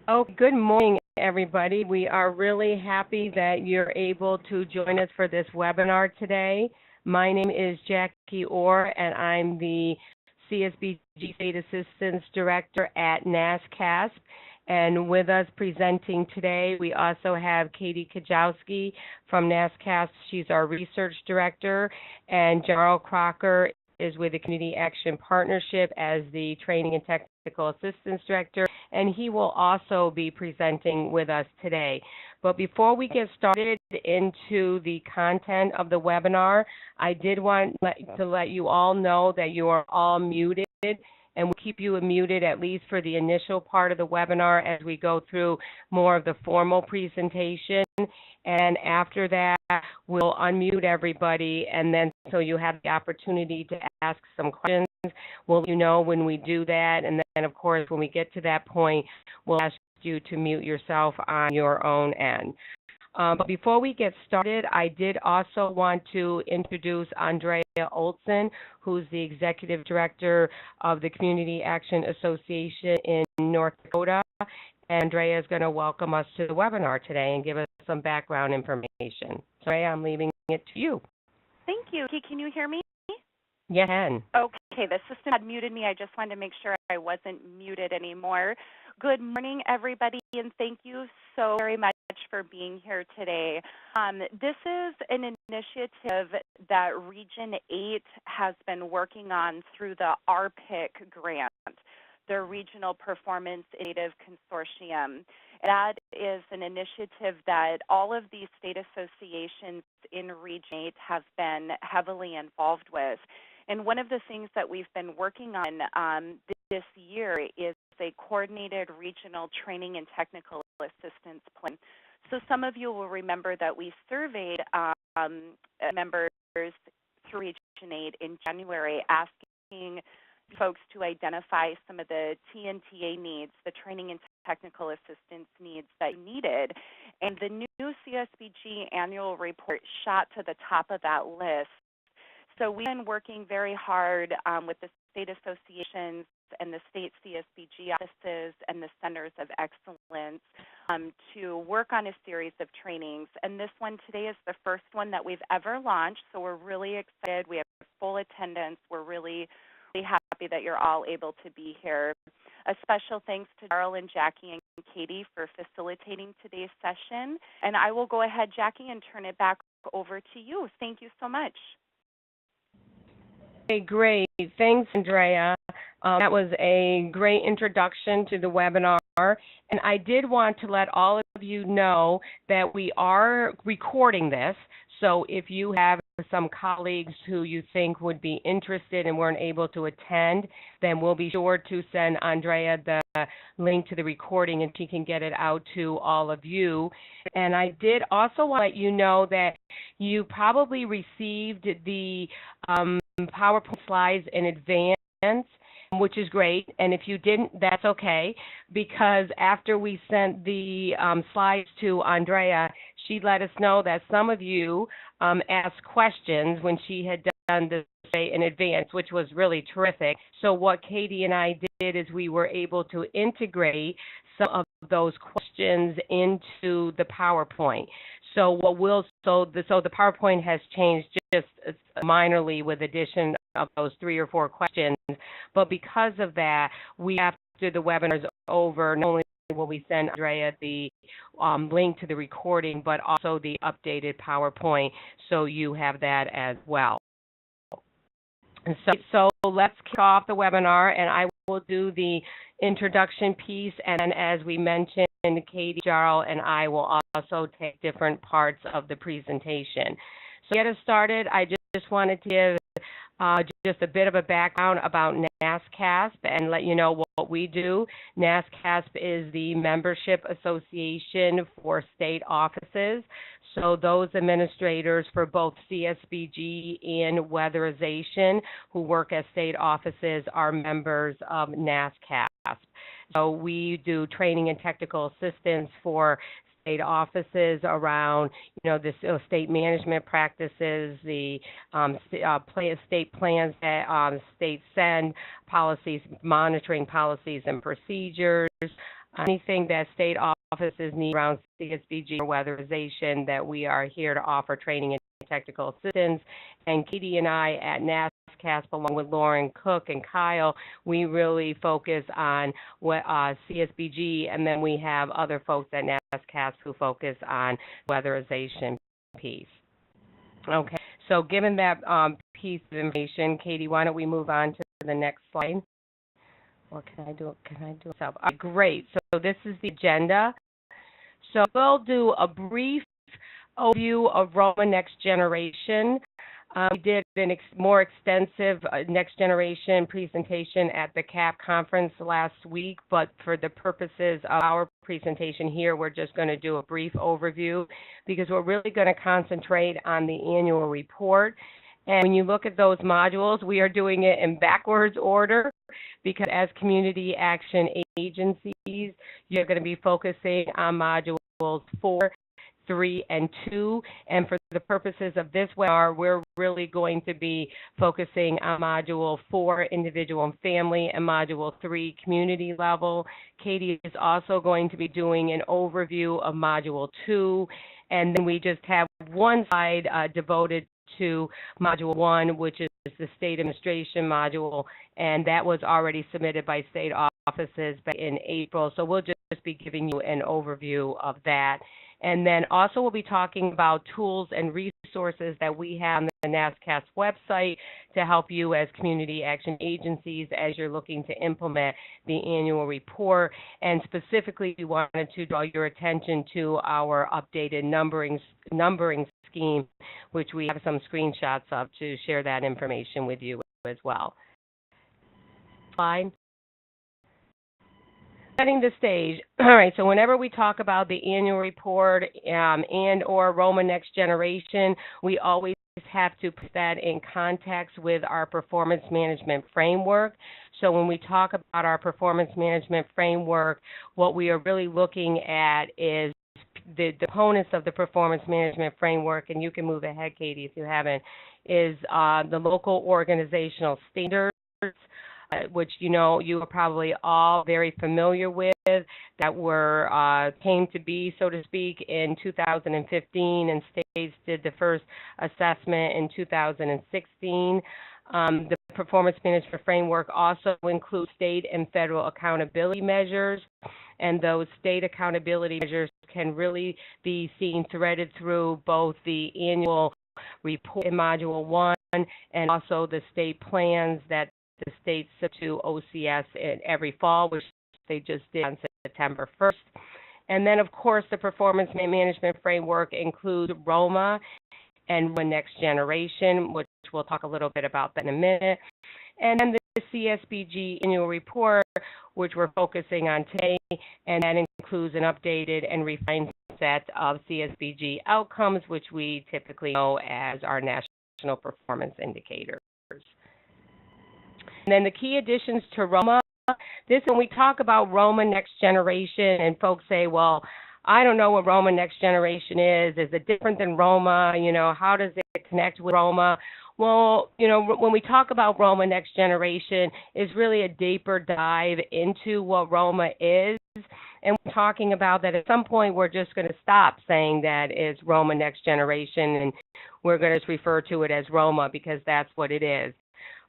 Oh, good morning, everybody. We are really happy that you're able to join us for this webinar today. My name is Jackie Orr, and I'm the CSBG State Assistance Director at NASCASP. And with us presenting today, we also have Katie Kajowski from NASCASP. She's our Research Director, and Jarl Crocker is with the Community Action Partnership as the Training and Technical Assistance Director, and he will also be presenting with us today. But before we get started into the content of the webinar, I did want to let you all know that you are all muted, and we'll keep you muted at least for the initial part of the webinar as we go through more of the formal presentation. And after that, we'll unmute everybody, and then so you have the opportunity to ask some questions. We'll let you know when we do that, and then, of course, when we get to that point, we'll ask you to mute yourself on your own end. But before we get started, I did also want to introduce Andrea Olson, who's the Executive Director of the Community Action Association in North Dakota. Andrea is going to welcome us to the webinar today and give us some background information. Andrea, I'm leaving it to you. Thank you. Can you hear me? Yes, I can. Okay, the system had muted me. I just wanted to make sure I wasn't muted anymore. Good morning, everybody, and thank you so very much for being here today. This is an initiative that Region 8 has been working on through the RPIC grant, the Regional Performance Initiative Consortium. That is an initiative that all of these state associations in Region 8 have been heavily involved with. And one of the things that we've been working on this year is a coordinated regional training and technical assistance plan. So some of you will remember that we surveyed members through Region 8 in January, asking folks to identify some of the TNTA needs, the training and technical assistance needs that you needed. And the new CSBG annual report shot to the top of that list. So we've been working very hard with the state associations and the state CSBG offices and the centers of excellence to work on a series of trainings. And this one today is the first one that we've ever launched, so we're really excited. We have full attendance. We're really happy that you're all able to be here. A special thanks to Darrell and Jackie and Katie for facilitating today's session. And I will go ahead, Jackie, and turn it back over to you. Thank you so much. Okay, great. Thanks, Andrea. That was a great introduction to the webinar. And I did want to let all of you know that we are recording this. So if you have some colleagues who you think would be interested and weren't able to attend, then we'll be sure to send Andrea the link to the recording and she can get it out to all of you. And I did also want to let you know that you probably received the PowerPoint slides in advance, which is great. And if you didn't, that's okay, because after we sent the slides to Andrea, she let us know that some of you asked questions when she had done this in advance, which was really terrific. So what Katie and I did is we were able to integrate some of those questions into the PowerPoint. So the PowerPoint has changed just minorly with addition of those 3 or 4 questions. But because of that, we, after the webinar is over, not only will we send Andrea the link to the recording, but also the updated PowerPoint, so you have that as well. And so let's kick off the webinar, and I will do the introduction piece, and as we mentioned, Katie, Jarl, and I will also take different parts of the presentation. So to get us started, I just wanted to give just a bit of a background about NASCASP and let you know what we do. NASCASP is the membership association for state offices. So those administrators for both CSBG and weatherization who work as state offices are members of NASCASP. So we do training and technical assistance for state offices around, the state management practices, the state plans that states send, policies, monitoring policies and procedures, anything that state offices need around CSBG or weatherization, that we are here to offer training and technical assistance. And Katie and I at NASCASP, along with Lauren Cook and Kyle, we really focus on what CSBG, and then we have other folks at NASCASP who focus on weatherization piece. Okay, so given that piece of information, Katie, why don't we move on to the next slide? Or can I do it myself? Great. So this is the agenda. So we'll do a brief overview of ROMA Next Generation. We did a more extensive Next Generation presentation at the CAP conference last week, but for the purposes of our presentation here, we're just going to do a brief overview because we're really going to concentrate on the annual report. And when you look at those modules, we are doing it in backwards order because as community action agencies, you're going to be focusing on modules 4, 3, and 2. And for the purposes of this webinar, we're really going to be focusing on Module 4, individual and family, and Module 3, community level. Katie is also going to be doing an overview of Module 2. And then we just have one slide devoted to Module 1, which is the state administration module, and that was already submitted by state offices back in April. So we'll just be giving you an overview of that. And then also we'll be talking about tools and resources that we have on the NASCASP website to help you as community action agencies as you're looking to implement the annual report. And specifically, we wanted to draw your attention to our updated numbering scheme, which we have some screenshots of to share that information with you as well. Slide. Setting the stage. All right, so whenever we talk about the annual report and or ROMA Next Generation, we always have to put that in context with our performance management framework. So when we talk about our performance management framework, what we are really looking at is the components of the performance management framework, and you can move ahead, Katie, if you haven't, is the local organizational standards, which you are probably all very familiar with, that were came to be, so to speak, in 2015, and states did the first assessment in 2016. The performance management framework also includes state and federal accountability measures, and those state accountability measures can really be seen threaded through both the annual report in Module 1 and also the state plans that the states send to OCS every fall, which they just did on September 1st. And then, of course, the performance management framework includes ROMA and ROMA Next Generation, which we'll talk a little bit about that in a minute. And then the CSBG annual report, which we're focusing on today, and that includes an updated and refined set of CSBG outcomes, which we typically know as our national performance indicators. And then the key additions to ROMA. When we talk about ROMA Next Generation, and folks say, well, I don't know what ROMA Next Generation is. Is it different than ROMA? How does it connect with ROMA? Well, when we talk about ROMA Next Generation, it's really a deeper dive into what ROMA is. And we're talking about that at some point we're just going to stop saying that it's ROMA Next Generation, and we're going to refer to it as ROMA because that's what it is.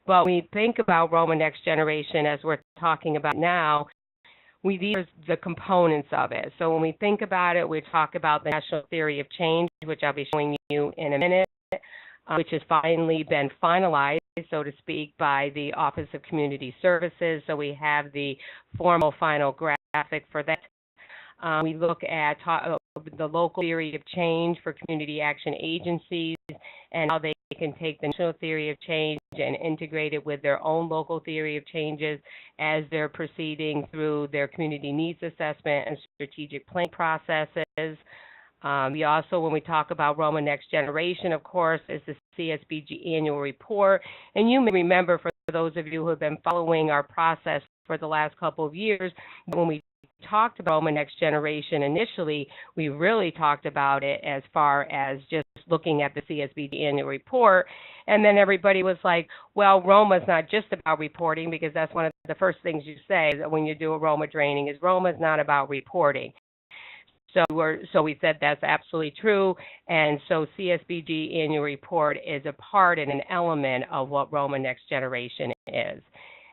But when we think about ROMA Next Generation, as we're talking about now, these are the components of it. So when we think about it, we talk about the National Theory of Change, which I'll be showing you in a minute, which has finally been finalized, so to speak, by the Office of Community Services. So we have the formal final graphic for that. We look at the local theory of change for community action agencies and how they can take the national theory of change and integrate it with their own local theory of changes as they're proceeding through their community needs assessment and strategic planning processes. We also, when we talk about ROMA Next Generation, of course, is the CSBG annual report. And you may remember, for those of you who have been following our process for the last couple of years, when we talked about Roma Next Generation initially, we really talked about it as far as just looking at the CSBG annual report. And then everybody was like, well, Roma is not just about reporting, because that's one of the first things you say when you do a Roma training is Roma is not about reporting. So we said that's absolutely true, and so CSBG annual report is a part and an element of what Roma Next Generation is.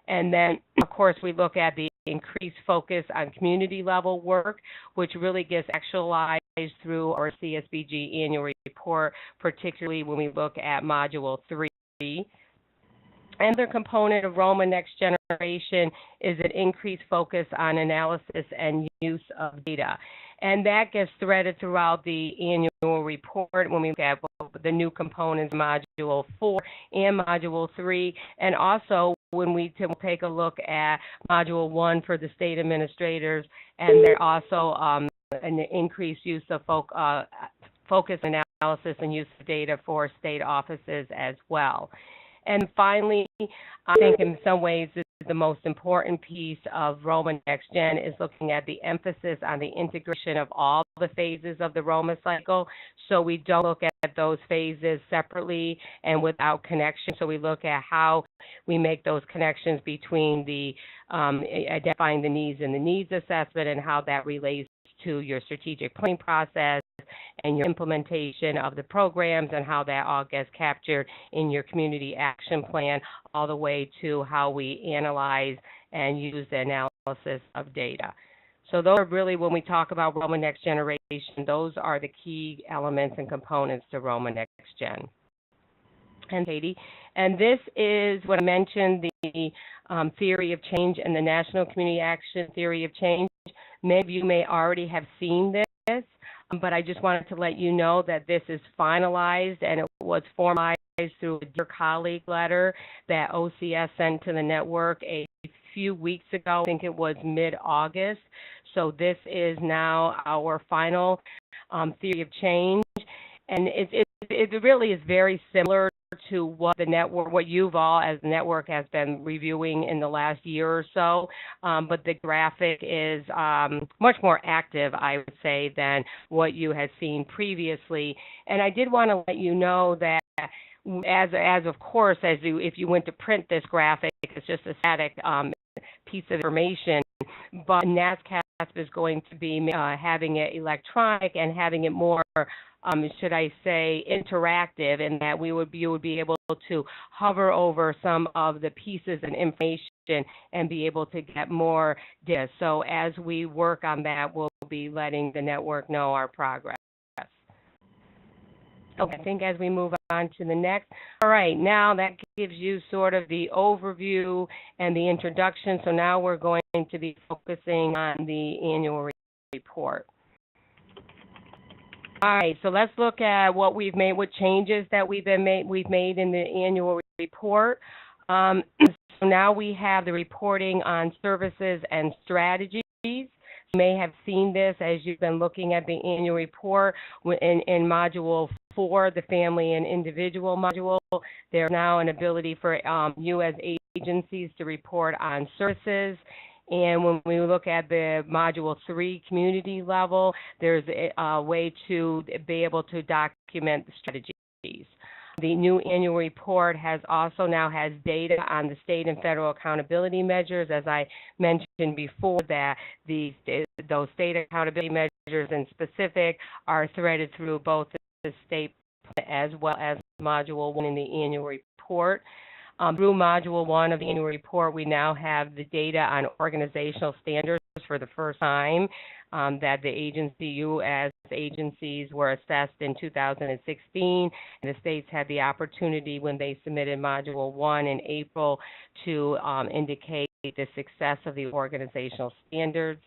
And then, of course, we look at the increased focus on community level work, which really gets actualized through our CSBG annual report, particularly when we look at Module 3. Another component of Roma Next Generation is an increased focus on analysis and use of data. And that gets threaded throughout the annual report when we look at the new components, Module 4 and Module 3, and also when we take a look at Module 1 for the state administrators, and there also an increased use of focus analysis and use of data for state offices as well. And finally, I think in some ways the most important piece of Roma Next Gen is looking at the emphasis on the integration of all the phases of the Roma cycle. So we don't look at those phases separately and without connection. So we look at how we make those connections between the identifying the needs and the needs assessment and how that relates to your strategic planning process and your implementation of the programs and how that all gets captured in your community action plan, all the way to how we analyze and use the analysis of data. So those are really, when we talk about Roma Next Generation, those are the key elements and components to Roma Next Gen. And Katie, and this is what I mentioned, the theory of change and the National Community Action Theory of Change. Many of you may already have seen this, but I just wanted to let you know that this is finalized and it was formalized through a Dear Colleague letter that OCS sent to the network a few weeks ago. I think it was mid-August. So this is now our final theory of change, and it really is very similar to what the network, what you've all as the network has been reviewing in the last year or so, but the graphic is much more active, I would say, than what you had seen previously. And I did want to let you know that as of course, if you went to print this graphic, it's just a static piece of information, but NASCAP is going to be having it electronic and having it more should I say, interactive, in that you would be able to hover over some of the pieces and information and be able to get more data. So as we work on that, we'll be letting the network know our progress. Okay, I think as we move on to the next. All right, now that gives you sort of the overview and the introduction. So now we're going to be focusing on the annual report. All right, so let's look at what we've made, what changes that we've made in the annual report. So now we have the reporting on services and strategies. You may have seen this as you've been looking at the annual report in Module 4, the family and individual module. There's now an ability for you as agencies to report on services. And when we look at the Module 3 community level, there's a way to be able to document the strategies. The new annual report also now has data on the state and federal accountability measures. As I mentioned before, that those state accountability measures in specific are threaded through both the state as well as Module 1 in the annual report. Through Module 1 of the annual report, we now have the data on organizational standards for the first time, that the agency, you as agencies, were assessed in 2016. And the states had the opportunity when they submitted Module 1 in April to indicate the success of the organizational standards.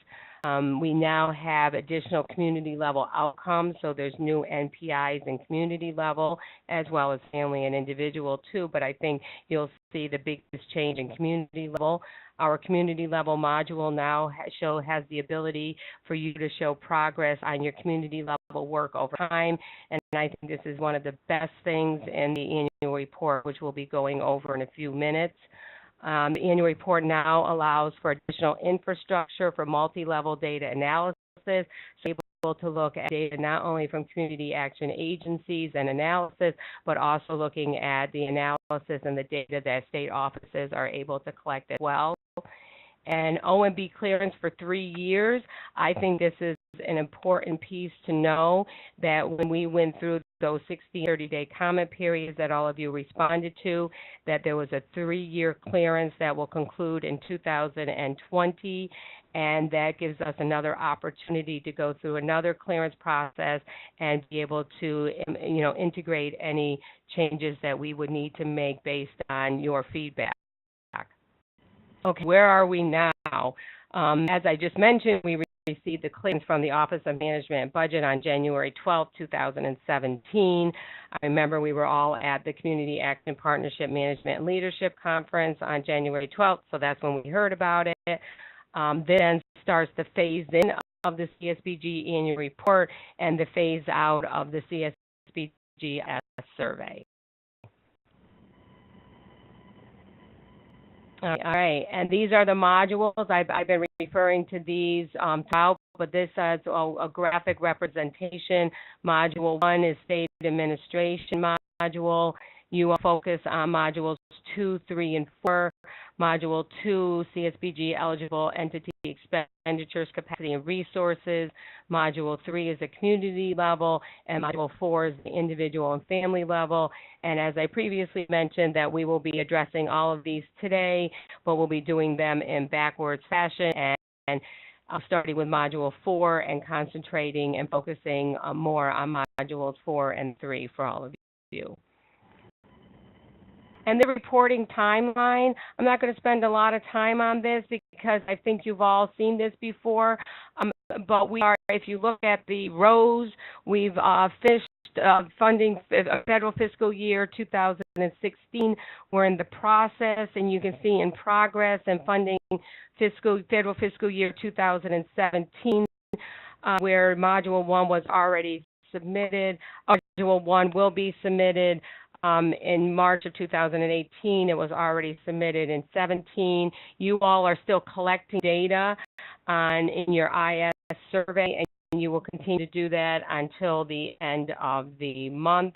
We now have additional community level outcomes, so there's new NPIs in community level as well as family and individual too, but I think you'll see the biggest change in community level. Our community level module now has the ability for you to show progress on your community level work over time, and I think this is one of the best things in the annual report, which we'll be going over in a few minutes. The annual report now allows for additional infrastructure for multi-level data analysis, so able to look at data not only from community action agencies and analysis, but also looking at the analysis and the data that state offices are able to collect as well. And OMB clearance for 3 years, I think this is an important piece to know, that when we went through those 60, 30-day comment periods that all of you responded to, that there was a 3-year clearance that will conclude in 2020, and that gives us another opportunity to go through another clearance process and be able to, integrate any changes that we would need to make based on your feedback. Okay, where are we now? As I just mentioned, we received the clearance from the Office of Management and Budget on January 12, 2017. I remember we were all at the Community Action Partnership Management and Leadership Conference on January 12th, so that's when we heard about it. Then starts the phase-in of the CSBG annual report and the phase-out of the CSBG survey. All right, and these are the modules. I've been referring to these throughout, but this is a graphic representation. Module 1 is State Administration module. You will focus on modules 2, 3, and 4. Module 2, CSBG eligible entity expenditures, capacity, and resources. Module 3 is the community level, and Module 4 is the individual and family level. And as I previously mentioned, that we will be addressing all of these today, but we'll be doing them in backwards fashion, and starting with Module 4 and concentrating and focusing more on Modules 4 and 3 for all of you. And the reporting timeline, I'm not going to spend a lot of time on this because I think you've all seen this before, but we are, if you look at the rows, we've finished funding federal fiscal year 2016. We're in the process, and you can see in progress and funding federal fiscal year 2017, where Module 1 was already submitted. Module 1 will be submitted in March of 2018. It was already submitted in 17. You all are still collecting data in your IS survey, and you will continue to do that until the end of the month,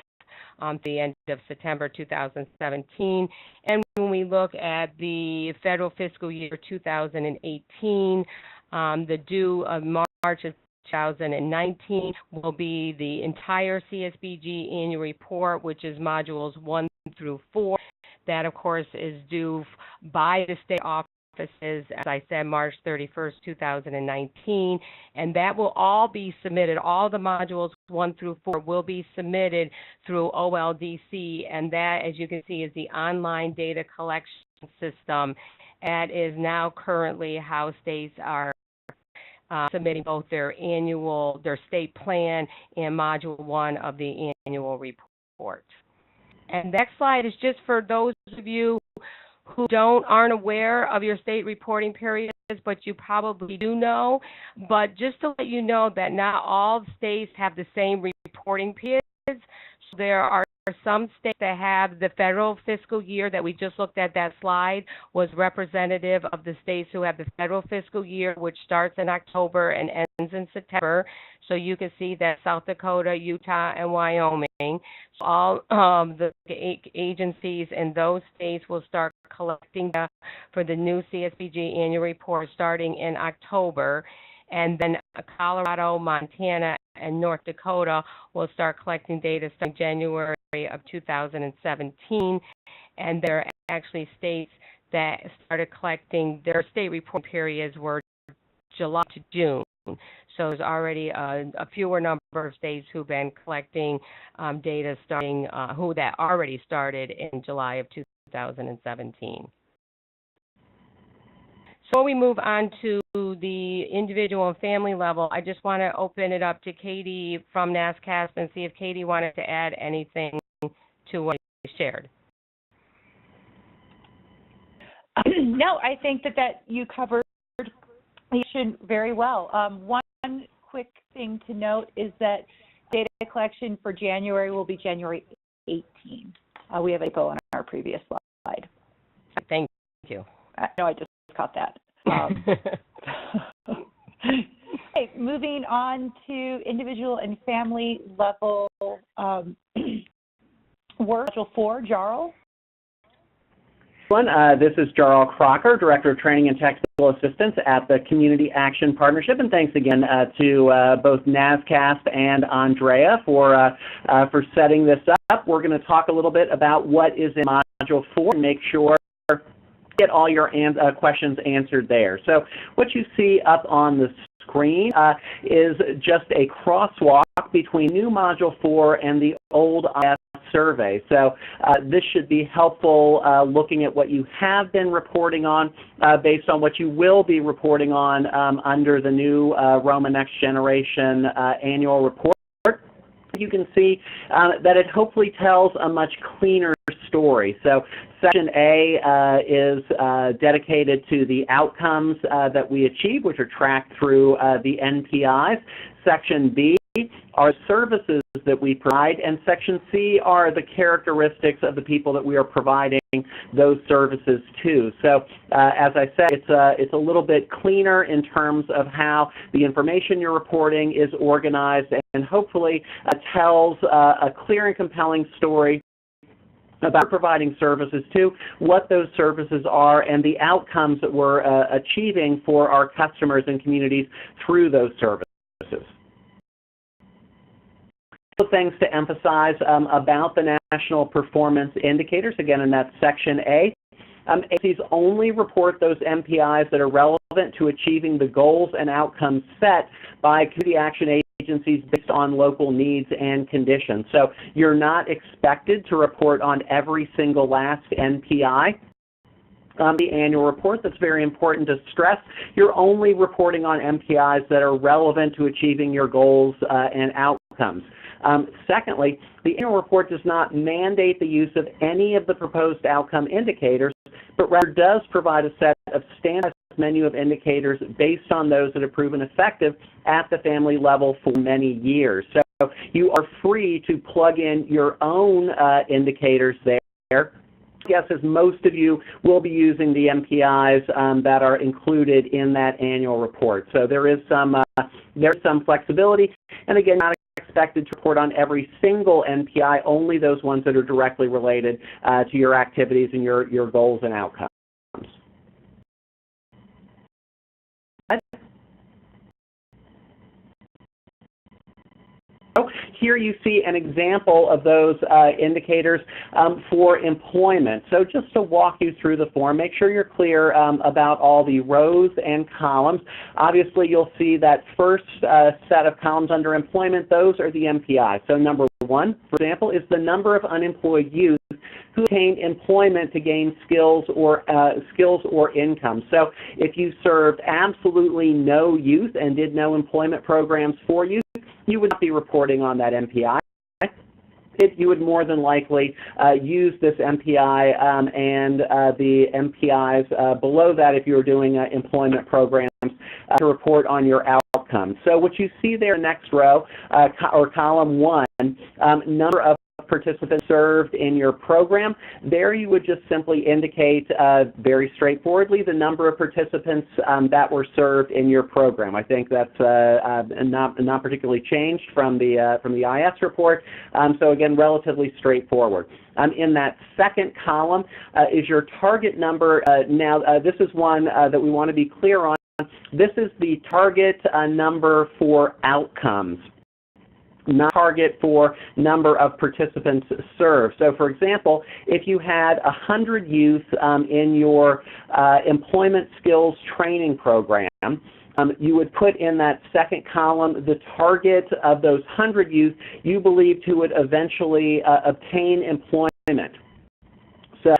the end of September 2017. And when we look at the federal fiscal year 2018, the due of March of 2019 will be the entire CSBG annual report, which is modules 1 through 4. That, of course, is due by the state offices, as I said, March 31st, 2019. And that will all be submitted. All the modules 1 through 4 will be submitted through OLDC. And that, as you can see, is the online data collection system. That is now currently how states are submitting both their state plan and Module 1 of the annual report. And the next slide is just for those of you who aren't aware of your state reporting periods, but you probably do know. But just to let you know that not all states have the same reporting periods. So there are some states that have the federal fiscal year that we just looked at. That slide was representative of the states who have the federal fiscal year, which starts in October and ends in September. So you can see that South Dakota, Utah, and Wyoming, so all the agencies in those states will start collecting data for the new CSBG annual report starting in October. And then Colorado, Montana, and North Dakota will start collecting data starting January of 2017. And there are actually states that started collecting their state reporting periods were July to June. So there's already a fewer number of states who've been collecting data starting, who that already started in July of 2017. So we move on to the individual and family level. I just want to open it up to Katie from NASCASP and see if Katie wanted to add anything to what you shared. No, I think that you covered very well. One quick thing to note is that data collection for January will be January 18. We have a on our previous slide. Thank you. I know I just caught that. Okay, moving on to individual and family level work. Module 4, Jarl. This is Jarl Crocker, Director of Training and Technical Assistance at the Community Action Partnership, and thanks again to both NASCAST and Andrea for setting this up. We're going to talk a little bit about what is in Module 4 and make sure you get all your questions answered there. So what you see up on the screen is just a crosswalk between new Module 4 and the old IS survey. So this should be helpful looking at what you have been reporting on based on what you will be reporting on under the new ROMA Next Generation annual report. You can see that it hopefully tells a much cleaner story. So Section A is dedicated to the outcomes that we achieve, which are tracked through the NPIs. Section B are services that we provide, and Section C are the characteristics of the people that we are providing those services to. So as I said, it's a little bit cleaner in terms of how the information you're reporting is organized, and hopefully tells a clear and compelling story about providing services to, what those services are, and the outcomes that we're achieving for our customers and communities through those services. Things to emphasize about the National Performance Indicators, again in that Section A. Agencies only report those MPIs that are relevant to achieving the goals and outcomes set by community action agencies based on local needs and conditions. So you're not expected to report on every single last NPI. The annual report, that's very important to stress. You're only reporting on MPIs that are relevant to achieving your goals and outcomes. Secondly, the annual report does not mandate the use of any of the proposed outcome indicators, but rather does provide a set of standardized menu of indicators based on those that have proven effective at the family level for many years. So you are free to plug in your own indicators there. Yes, as most of you will be using the MPIs that are included in that annual report. So there's some flexibility, and again, not expected to report on every single NPI, only those ones that are directly related to your activities and your goals and outcomes. Here you see an example of those indicators for employment. So just to walk you through the form, make sure you're clear about all the rows and columns. Obviously, you'll see that first set of columns under employment, those are the MPI. So number 1, for example, is the number of unemployed youth who obtained employment to gain skills or income. So if you served absolutely no youth and did no employment programs for youth, you would not be reporting on that MPI. You would more than likely use this MPI and the MPIs below that if you were doing employment programs to report on your outcomes. So what you see there next row, or column 1, number of participants served in your program. There you would just simply indicate very straightforwardly the number of participants that were served in your program. I think that's not particularly changed from the IS report. So again, relatively straightforward. In that second column is your target number. Now this is one that we want to be clear on. This is the target number for outcomes, not target for number of participants served. So for example, if you had 100 youth in your employment skills training program, you would put in that second column the target of those 100 youth you believed who would eventually obtain employment. So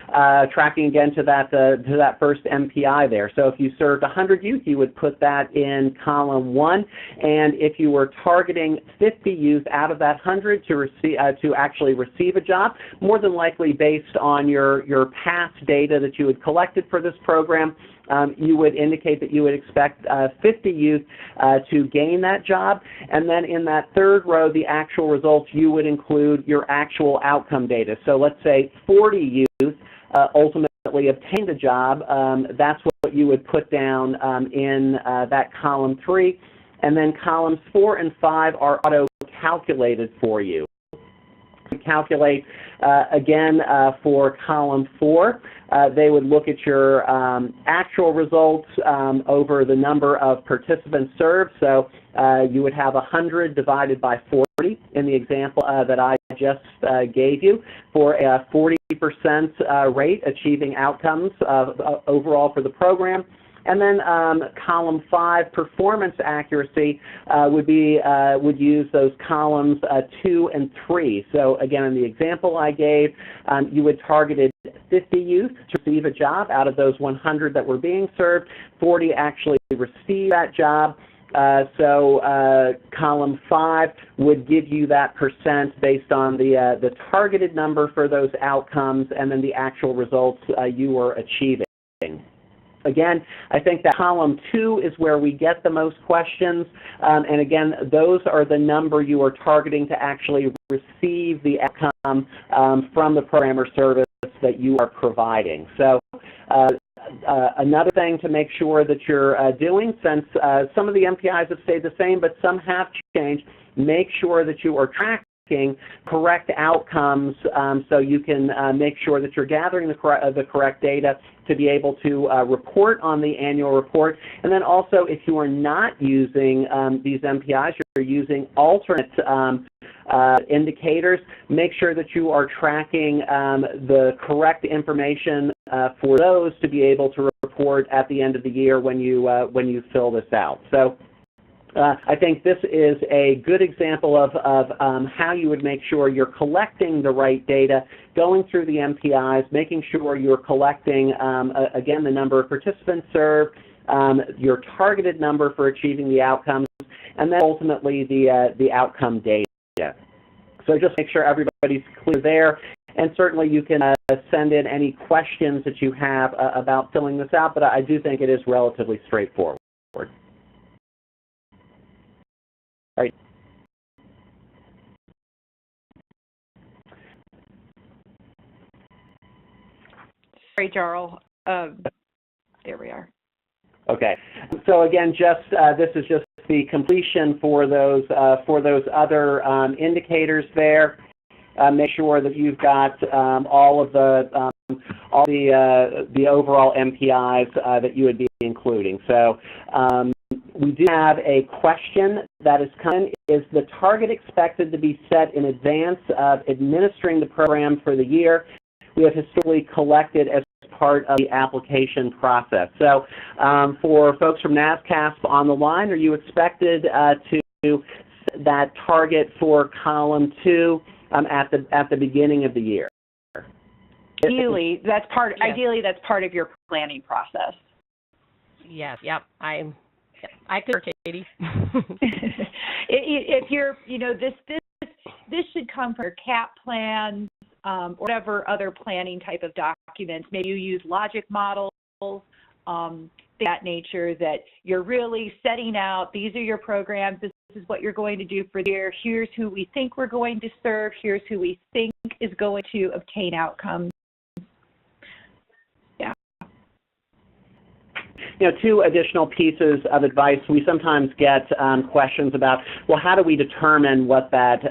tracking again to that first MPI there. So if you served 100 youth, you would put that in column 1, and if you were targeting 50 youth out of that 100 to actually receive a job, more than likely based on your past data that you had collected for this program, you would indicate that you would expect 50 youth to gain that job, and then in that third row, the actual results, you would include your actual outcome data. So let's say 40 youth ultimately obtained a job, that's what you would put down in that column 3. And then columns 4 and 5 are auto-calculated for you. Calculate, again, for column 4, they would look at your actual results over the number of participants served. So you would have 100 divided by 40 in the example that I just gave you for a 40% rate achieving outcomes overall for the program. And then column 5, performance accuracy, would use those columns 2 and 3. So again, in the example I gave, you would targeted 50 youth to receive a job out of those 100 that were being served. 40 actually received that job. So column 5 would give you that percent based on the targeted number for those outcomes and then the actual results you were achieving. Again, I think that column 2 is where we get the most questions, and again, those are the number you are targeting to actually receive the outcome from the program or service that you are providing. So another thing to make sure that you're doing, since some of the MPIs have stayed the same, but some have changed, make sure that you are tracking correct outcomes so you can make sure that you're gathering the correct data to be able to report on the annual report. And then also, if you are not using these MPIs, you're using alternate indicators, make sure that you are tracking the correct information for those to be able to report at the end of the year when you fill this out. So I think this is a good example of how you would make sure you're collecting the right data, going through the MPIs, making sure you're collecting, again, the number of participants served, your targeted number for achieving the outcomes, and then ultimately the outcome data. So just make sure everybody's clear there. And certainly you can send in any questions that you have about filling this out, but I do think it is relatively straightforward. All right. Sorry, Jarl. There we are. Okay. So again, just this is just the completion for those other indicators there. Make sure that you've got all the overall MPIs that you would be including. So. We do have a question that is coming. Is the target expected to be set in advance of administering the program for the year? We have historically collected as part of the application process. So for folks from NASCASP on the line, are you expected to that target for column 2 at the beginning of the year? Ideally, that's part. Yes. Ideally, that's part of your planning process. Yes. Yep. I could, Katie. If you're, this should come from your CAP plans or whatever other planning type of documents. Maybe you use logic models, that nature, that you're really setting out, these are your programs, this is what you're going to do for the year, here's who we think we're going to serve, here's who we think is going to obtain outcomes. Two additional pieces of advice. We sometimes get questions about, well, how do we determine what that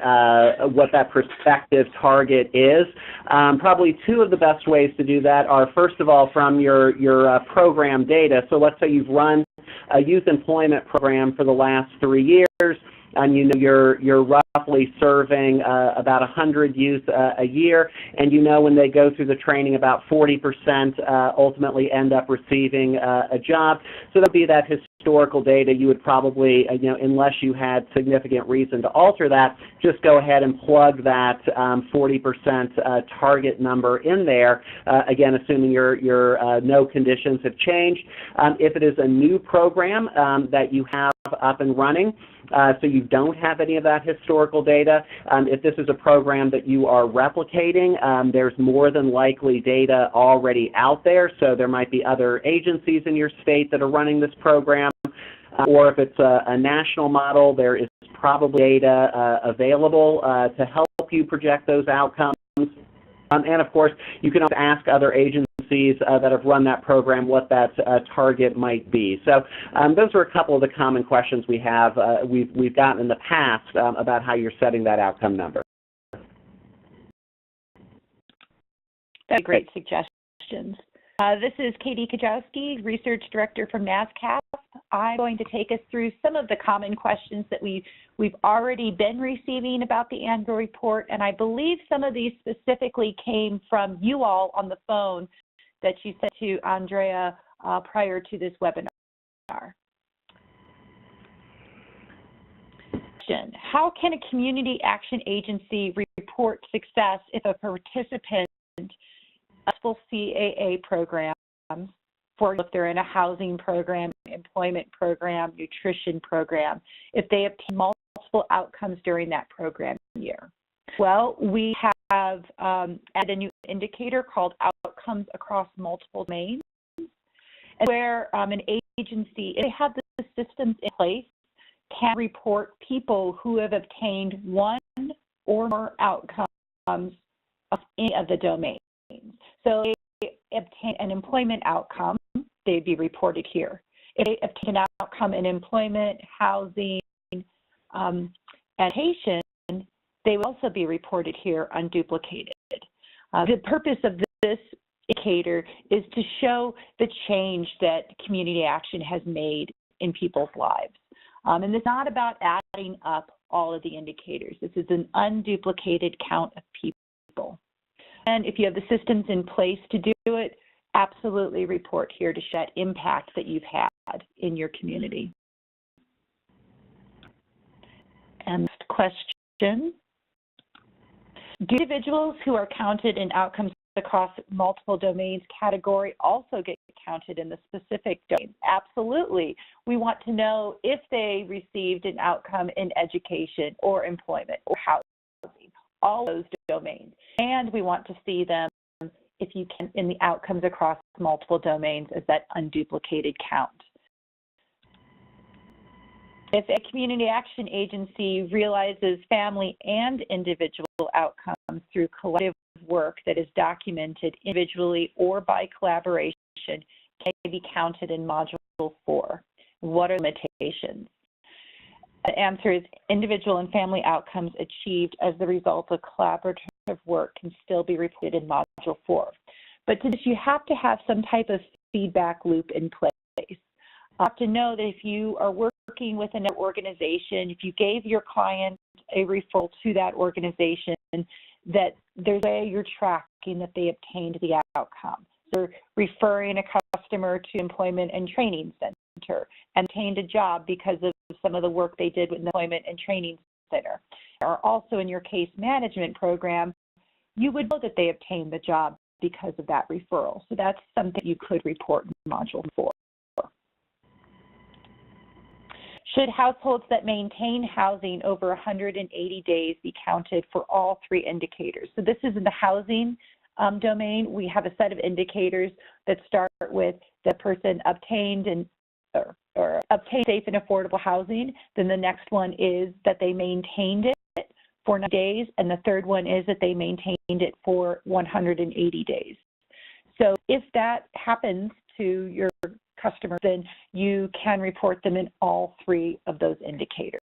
prospective target is? Probably two of the best ways to do that are, first of all, from your program data. So let's say you've run a youth employment program for the last 3 years, and you're roughly serving about 100 youth a year, and when they go through the training, about 40% ultimately end up receiving a job. So that would be that historical data. You would probably, unless you had significant reason to alter that, just go ahead and plug that 40% target number in there, again, assuming your no conditions have changed. If it is a new program that you have up and running, so you don't have any of that historical data, if this is a program that you are replicating, there's more than likely data already out there, so there might be other agencies in your state that are running this program, or if it's a national model, there is probably data available to help you project those outcomes. And of course, you can also ask other agencies agencies that have run that program what that target might be. So those are a couple of the common questions we've gotten in the past about how you're setting that outcome number. That's great suggestions. This is Katie Kajowski, Research Director from NASCAP. I'm going to take us through some of the common questions that we've already been receiving about the annual report, and I believe some of these specifically came from you all on the phone that you sent to Andrea prior to this webinar. How can a community action agency report success if a participant successful CAA programs, for if they're in a housing program, employment program, nutrition program, if they obtain multiple outcomes during that program year? Well, we have added a new indicator called outcomes across multiple domains, where an agency, if they have the systems in place, can report people who have obtained one or more outcomes of any of the domains. So if they obtain an employment outcome, they'd be reported here. If they obtain an outcome in employment, housing, education, they will also be reported here unduplicated. The purpose of this indicator is to show the change that community action has made in people's lives. And it's not about adding up all of the indicators. This is an unduplicated count of people. And if you have the systems in place to do it, absolutely report here to show that impact that you've had in your community. And next question. Do individuals who are counted in outcomes across multiple domains category also get counted in the specific domain? Absolutely. We want to know if they received an outcome in education or employment or housing, all those domains. And we want to see them, if you can, in the outcomes across multiple domains as that unduplicated count. If a community action agency realizes family and individual outcomes through collective work that is documented individually or by collaboration, can be counted in Module 4. What are limitations? The answer is individual and family outcomes achieved as the result of collaborative work can still be reported in Module 4. But to this, you have to have some type of feedback loop in place. You have to know that if you are working with an organization, if you gave your client a referral to that organization, that there's a way you're tracking that they obtained the outcome. So referring a customer to Employment and Training Center and obtained a job because of some of the work they did with the Employment and Training Center. Or also in your case management program, you would know that they obtained the job because of that referral. So that's something you could report in Module 4. Should households that maintain housing over 180 days be counted for all three indicators? So this is in the housing domain. We have a set of indicators that start with the person obtained or obtained safe and affordable housing. Then the next one is that they maintained it for 90 days, and the third one is that they maintained it for 180 days. So if that happens to your customers, then you can report them in all three of those indicators.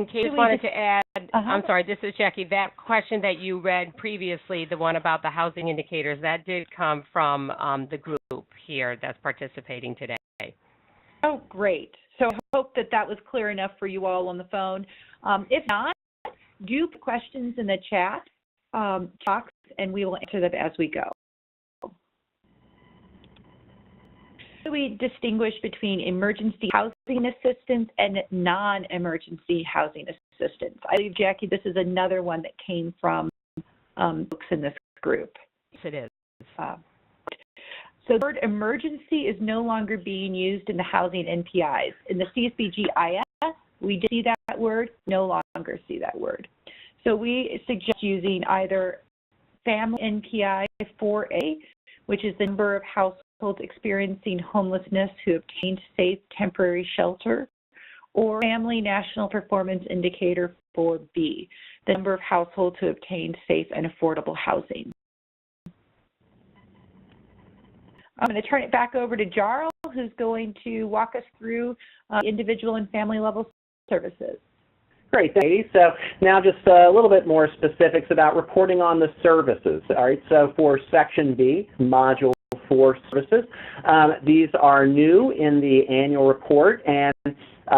Okay, just wanted to add, I'm sorry, this is Jackie, that question that you read previously, the one about the housing indicators, that did come from the group here that's participating today. Oh, great. So I hope that that was clear enough for you all on the phone. If not, do put questions in the chat box, and we will answer them as we go. So we distinguish between emergency housing assistance and non-emergency housing assistance. I believe, Jackie, this is another one that came from folks in this group. Yes, it is. So the word emergency is no longer being used in the housing NPIs. In the CSBG IS, we did see that word, no longer see that word. So we suggest using either Family NPI 4A, which is the number of households experiencing homelessness who obtained safe temporary shelter, or Family National Performance Indicator 4B, the number of households who obtain safe and affordable housing. I'm going to turn it back over to Jarl, who's going to walk us through individual and family level services. Great, thank you. So now just a little bit more specifics about reporting on the services. All right, so for Section B, Module 4 services, these are new in the annual report, and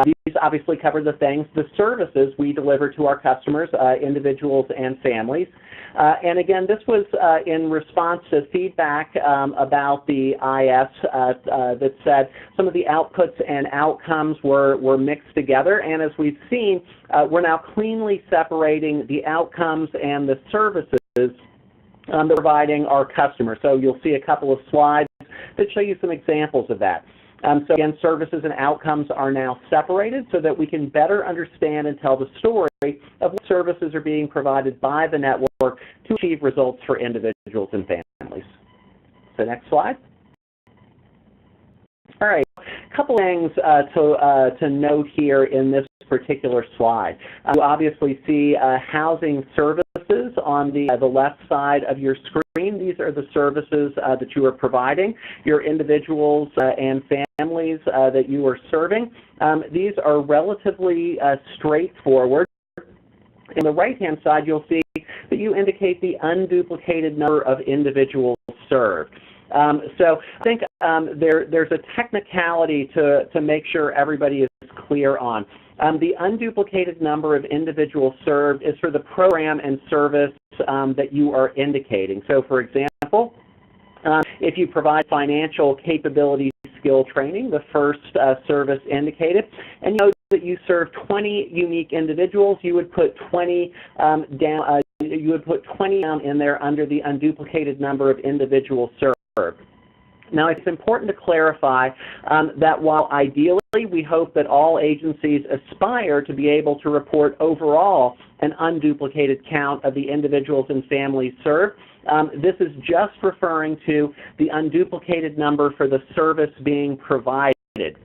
these obviously cover the services we deliver to our customers, individuals and families. And again, this was in response to feedback about the IS that said some of the outputs and outcomes were mixed together. And as we've seen, we're now cleanly separating the outcomes and the services that we're providing our customers. So you'll see a couple of slides that show you some examples of that. So again, services and outcomes are now separated so that we can better understand and tell the story of what services are being provided by the network to achieve results for individuals and families. So next slide. All right, a couple things to note here in this particular slide. You obviously see housing services on the left side of your screen. These are the services that you are providing, your individuals and families that you are serving. These are relatively straightforward. On the right-hand side, you'll see that you indicate the unduplicated number of individuals served. So I think there's a technicality to make sure everybody is clear on. The unduplicated number of individuals served is for the program and service that you are indicating. So for example, if you provide financial capability skill training, the first service indicated, and you know that you serve 20 unique individuals, you would put 20 down. You would put 20 down in there under the unduplicated number of individuals served. Now, it's important to clarify that while ideally we hope that all agencies aspire to be able to report overall an unduplicated count of the individuals and families served, this is just referring to the unduplicated number for the service being provided.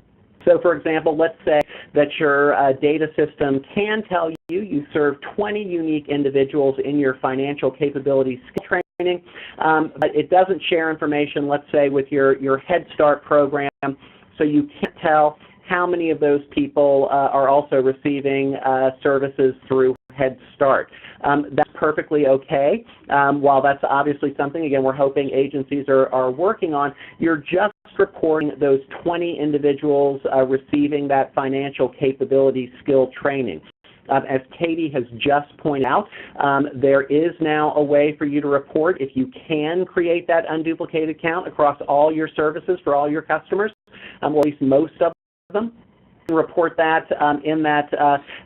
So, for example, let's say that your data system can tell you serve 20 unique individuals in your financial capability skill training, but it doesn't share information, let's say, with your Head Start program, so you can't tell how many of those people are also receiving services through Head Start. That's perfectly okay. While that's obviously something, again, we're hoping agencies are working on, you're just reporting those 20 individuals receiving that financial capability skill training. As Katie has just pointed out, there is now a way for you to report if you can create that unduplicated count across all your services for all your customers, or at least most of them. Report that in that,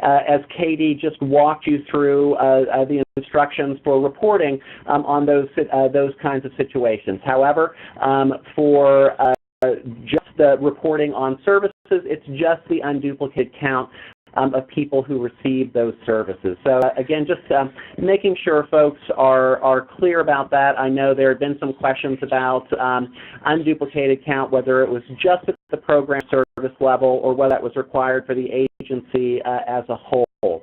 as Katie just walked you through the instructions for reporting on those kinds of situations. However, for just the reporting on services, it's just the unduplicated count of people who receive those services. So again, just making sure folks are clear about that. I know there have been some questions about unduplicated count, whether it was just at the program service level or whether that was required for the agency as a whole.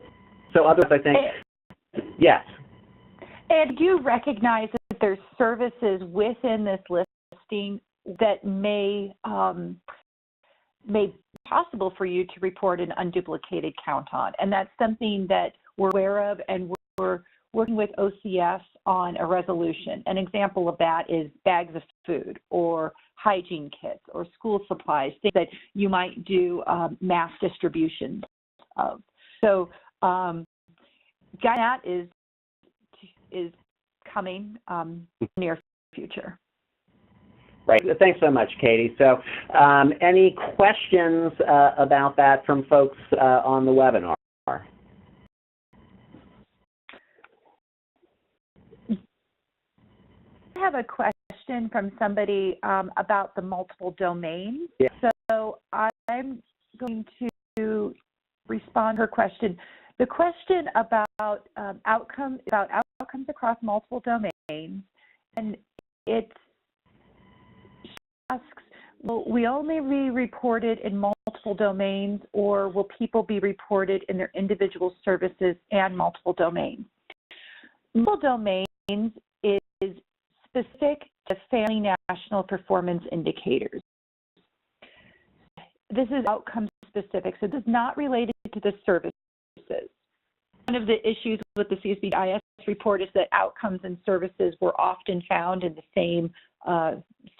So others, I think, yes. And do you recognize that there's services within this listing that may be possible for you to report an unduplicated count on? And that's something that we're aware of, and we're working with OCS on a resolution. An example of that is bags of food or hygiene kits or school supplies, things that you might do mass distribution of. So that is coming near future. Right. Thanks so much, Katie. So any questions about that from folks on the webinar? I have a question from somebody about the multiple domains. Yeah. So I'm going to respond to her question. The question about outcomes across multiple domains, and she asks Will we only be reported in multiple domains, or will people be reported in their individual services and multiple domains? Multiple domains is specific to family national performance indicators. This is outcome specific, so this is not related to the services. One of the issues with the CSBG IS report is that outcomes and services were often found in the same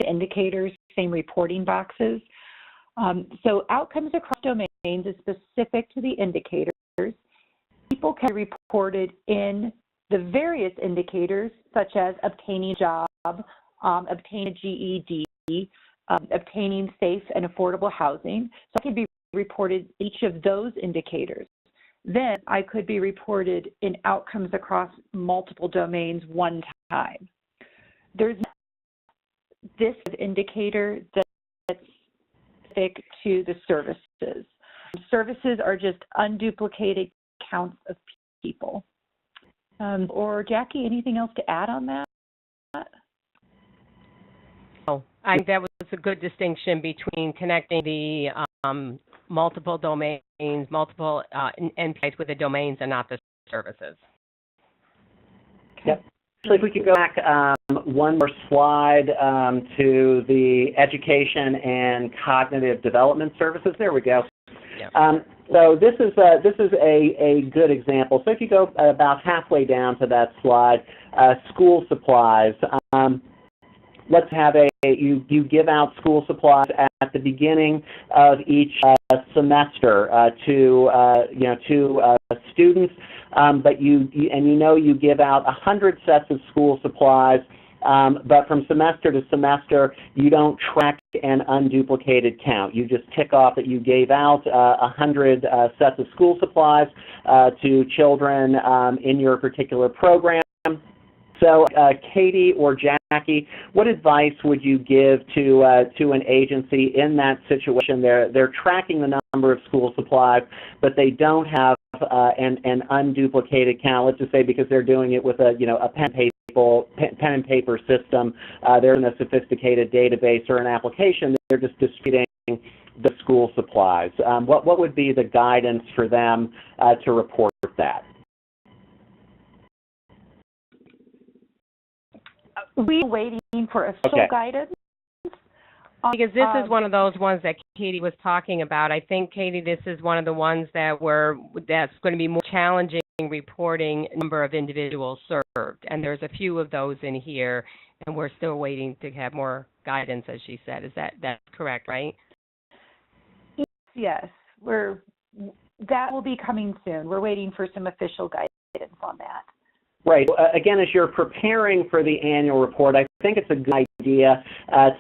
indicators, same reporting boxes. So outcomes across domains is specific to the indicators. People can be reported in the various indicators, such as obtaining a job, obtaining a GED, obtaining safe and affordable housing. So I can be reported each of those indicators. Then I could be reported in outcomes across multiple domains one time. There's this indicator that's specific to the services. Services are just unduplicated counts of people. Or Jackie, anything else to add on that? Oh, I think that was a good distinction between connecting the multiple domains, multiple endpoints with the domains and not the services. Yep. So if we could go back one more slide to the education and cognitive development services. There we go. Yep. So this is a good example. So if you go about halfway down to that slide, school supplies. Let's have you give out school supplies at the beginning of each semester to students, but you give out 100 sets of school supplies, but from semester to semester you don't track an unduplicated count. You just tick off that you gave out 100 sets of school supplies to children in your particular program. So, Katie or Jackie, what advice would you give to an agency in that situation? They're tracking the number of school supplies, but they don't have an unduplicated count. Let's just say because they're doing it with a pen and paper system. They're in a sophisticated database or an application. They're just distributing the school supplies. What would be the guidance for them to report that? We're waiting for official guidance. Because this is one of those ones that Katie was talking about. I think, Katie, this is one of the ones that's going to be more challenging reporting number of individuals served. And there's a few of those in here, and we're still waiting to have more guidance, as she said. That's correct, right? Yes, that will be coming soon. We're waiting for some official guidance on that. Right. Again, as you're preparing for the annual report, I think it's a good idea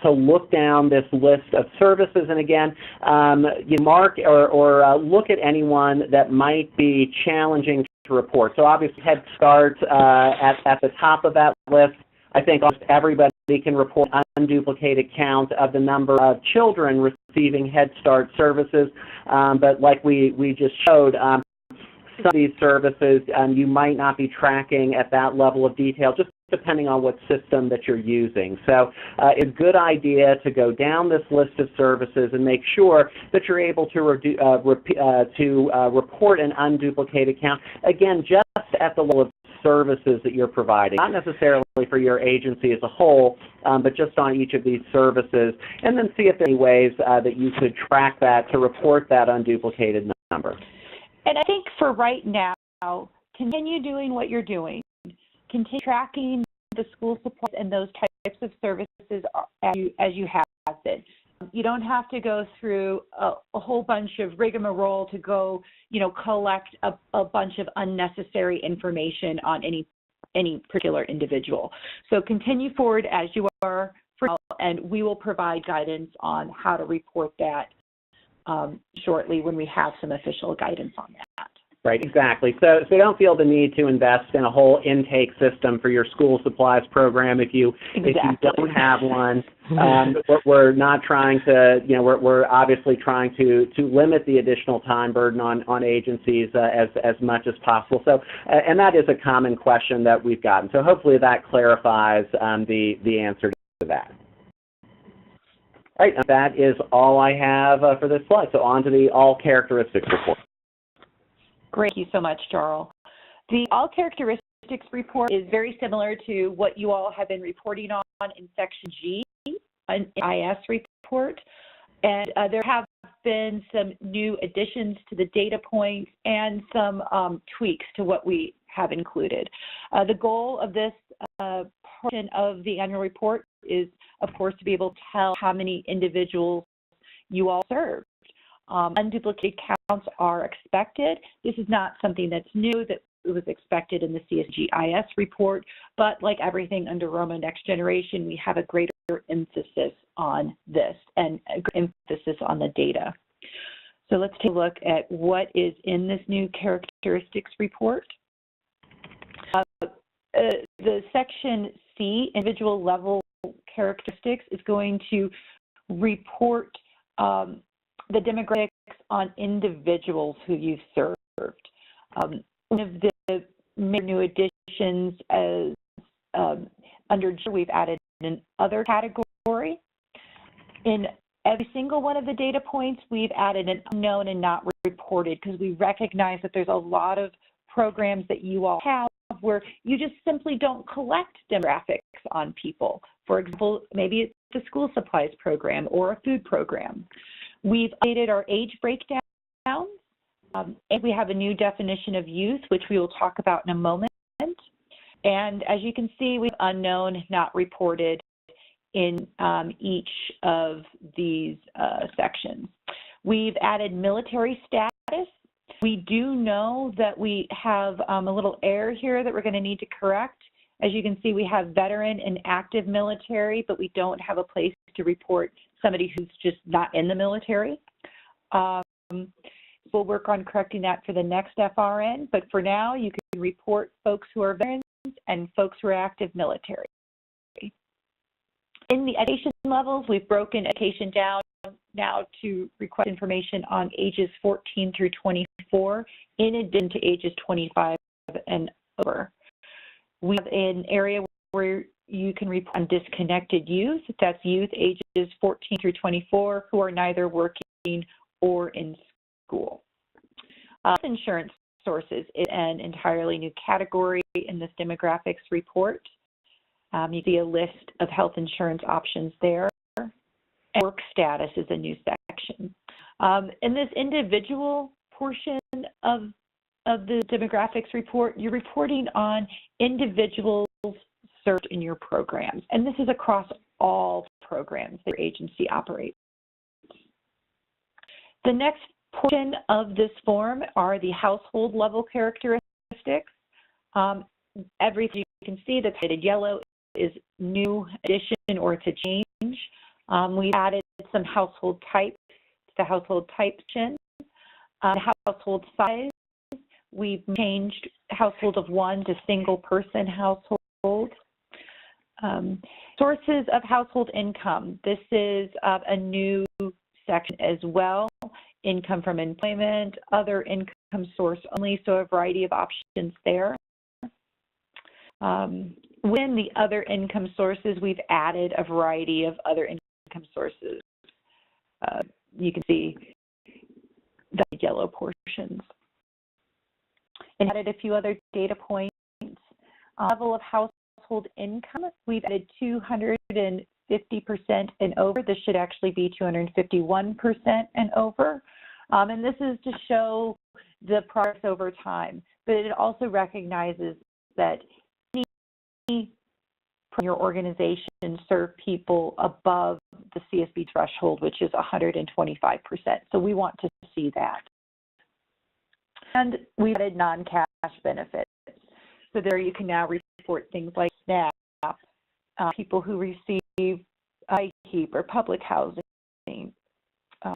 to look down this list of services. And again, you mark or look at anyone that might be challenging to report. So obviously, Head Start at the top of that list. I think almost everybody can report an unduplicated count of the number of children receiving Head Start services. But like we just showed, some of these services you might not be tracking at that level of detail, just depending on what system that you're using. So it's a good idea to go down this list of services and make sure that you're able to report an unduplicated count, again, just at the level of services that you're providing, not necessarily for your agency as a whole, but just on each of these services, and then see if there are any ways that you could track that to report that unduplicated number. And I think for right now, continue doing what you're doing. Continue tracking the school supplies and those types of services as you have been. You don't have to go through a whole bunch of rigmarole to go, collect a bunch of unnecessary information on any particular individual. So continue forward as you are for now, and we will provide guidance on how to report that shortly when we have some official guidance on that. Right, exactly. So don't feel the need to invest in a whole intake system for your school supplies program if you don't have one. We're not trying to, we're obviously trying to limit the additional time burden on agencies as much as possible. So, and that is a common question that we've gotten. So hopefully that clarifies the answer to that. All right, that is all I have for this slide. So on to the all characteristics report. Great. Thank you so much, Charles. The all characteristics report is very similar to what you all have been reporting on in Section G, an IS report. And there have been some new additions to the data points and some tweaks to what we have included. The goal of this portion of the annual report is, of course, to be able to tell how many individuals you all served. Unduplicated counts are expected. This is not something that's new, that it was expected in the CSBG IS report, but like everything under ROMA Next Generation, we have a greater emphasis on this and a greater emphasis on the data. So let's take a look at what is in this new characteristics report. The section C, individual level characteristics, is going to report the demographics on individuals who you've served. One of the new additions as under G, we've added an other category. In every single one of the data points, we've added an unknown and not reported, because we recognize that there's a lot of programs that you all have where you just simply don't collect demographics on people. For example, maybe it's the school supplies program or a food program. We've updated our age breakdown, and we have a new definition of youth, which we will talk about in a moment. And as you can see, we've unknown, not reported in each of these sections. We've added military status. We do know that we have a little error here that we're going to need to correct. As you can see, we have veteran and active military, but we don't have a place to report somebody who's just not in the military. We'll work on correcting that for the next FRN, but for now, you can report folks who are veterans and folks who are active military. In the education levels, we've broken education down now to request information on ages 14 through 24, in addition to ages 25 and over. We have an area where you can report on disconnected youth. That's youth ages 14 through 24 who are neither working or in school. Health insurance sources is an entirely new category in this demographics report. You see a list of health insurance options there. And work status is a new section. In this individual portion of the demographics report, you're reporting on individuals served in your programs. And this is across all programs that your agency operates. The next portion of this form are the household level characteristics. Everything you can see that's highlighted yellow is new addition or it's a change. We've added some household types to the household type section. Household size, we've changed household of one to single person household. Sources of household income. This is a new section as well. Income from employment, other income source only, so a variety of options there. Within the other income sources, we've added a variety of other income sources. You can see the yellow portions. And added a few other data points. Level of household income, we've added 250% and over. This should actually be 251% and over. And this is to show the progress over time. But it also recognizes that any from your organization serve people above the CSB threshold, which is 125%. So we want to see that. And we've added non-cash benefits. So there you can now report things like SNAP, people who receive IHEAP or public housing,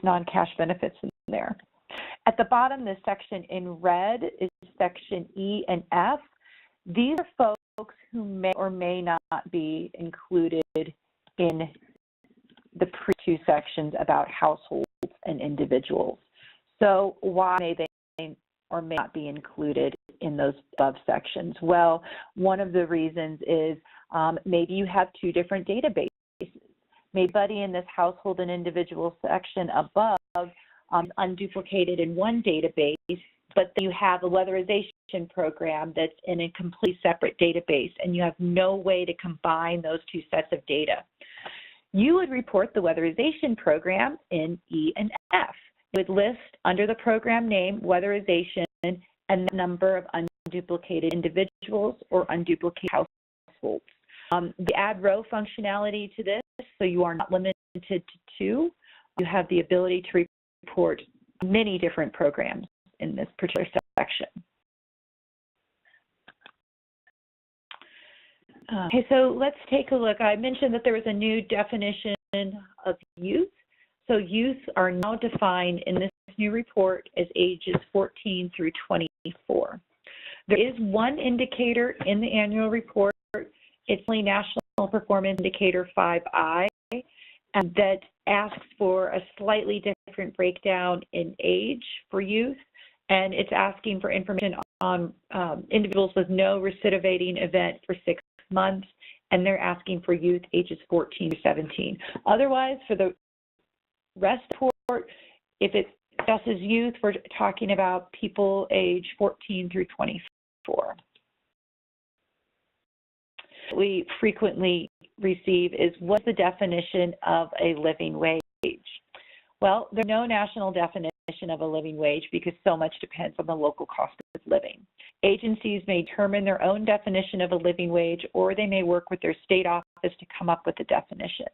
non-cash benefits in there. At the bottom, this section in red is section E and F. These are folks who may or may not be included in the two sections about households and individuals. So why may they or may not be included in those above sections? Well, one of the reasons is maybe you have two different databases. maybe buddy in this household and individual section above unduplicated in one database, but then you have a weatherization program that's in a completely separate database, and you have no way to combine those two sets of data. You would report the weatherization program in E and F. You would list under the program name weatherization and the number of unduplicated individuals or unduplicated households. The add row functionality to this, so you are not limited to two. You have the ability to report many different programs in this particular section. Okay, so let's take a look. I mentioned that there was a new definition of youth. So youth are now defined in this new report as ages 14 through 24. There is one indicator in the annual report. It's the National Performance Indicator 5I, and that asks for a slightly different breakdown in age for youth, and it's asking for information on individuals with no recidivating event for 6 months, and they're asking for youth ages 14 to 17. Otherwise, for the rest of the report, if it's just as youth, we're talking about people age 14 through 24. We frequently receive is, what's the definition of a living wage? Well, there's no national definition of a living wage because so much depends on the local cost of living. Agencies may determine their own definition of a living wage, or they may work with their state office to come up with a definition.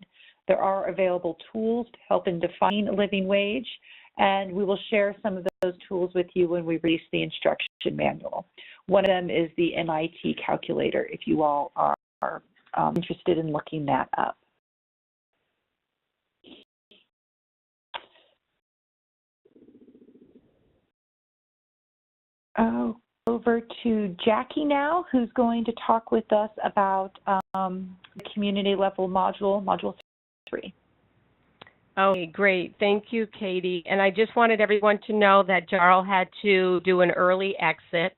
There are available tools to help in defining a living wage, and we will share some of those tools with you when we release the instruction manual. One of them is the MIT calculator, if you all are interested in looking that up. Over to Jackie now, who's going to talk with us about the community level module 3. Okay, great. Thank you, Katie. And I just wanted everyone to know that Jarl had to do an early exit.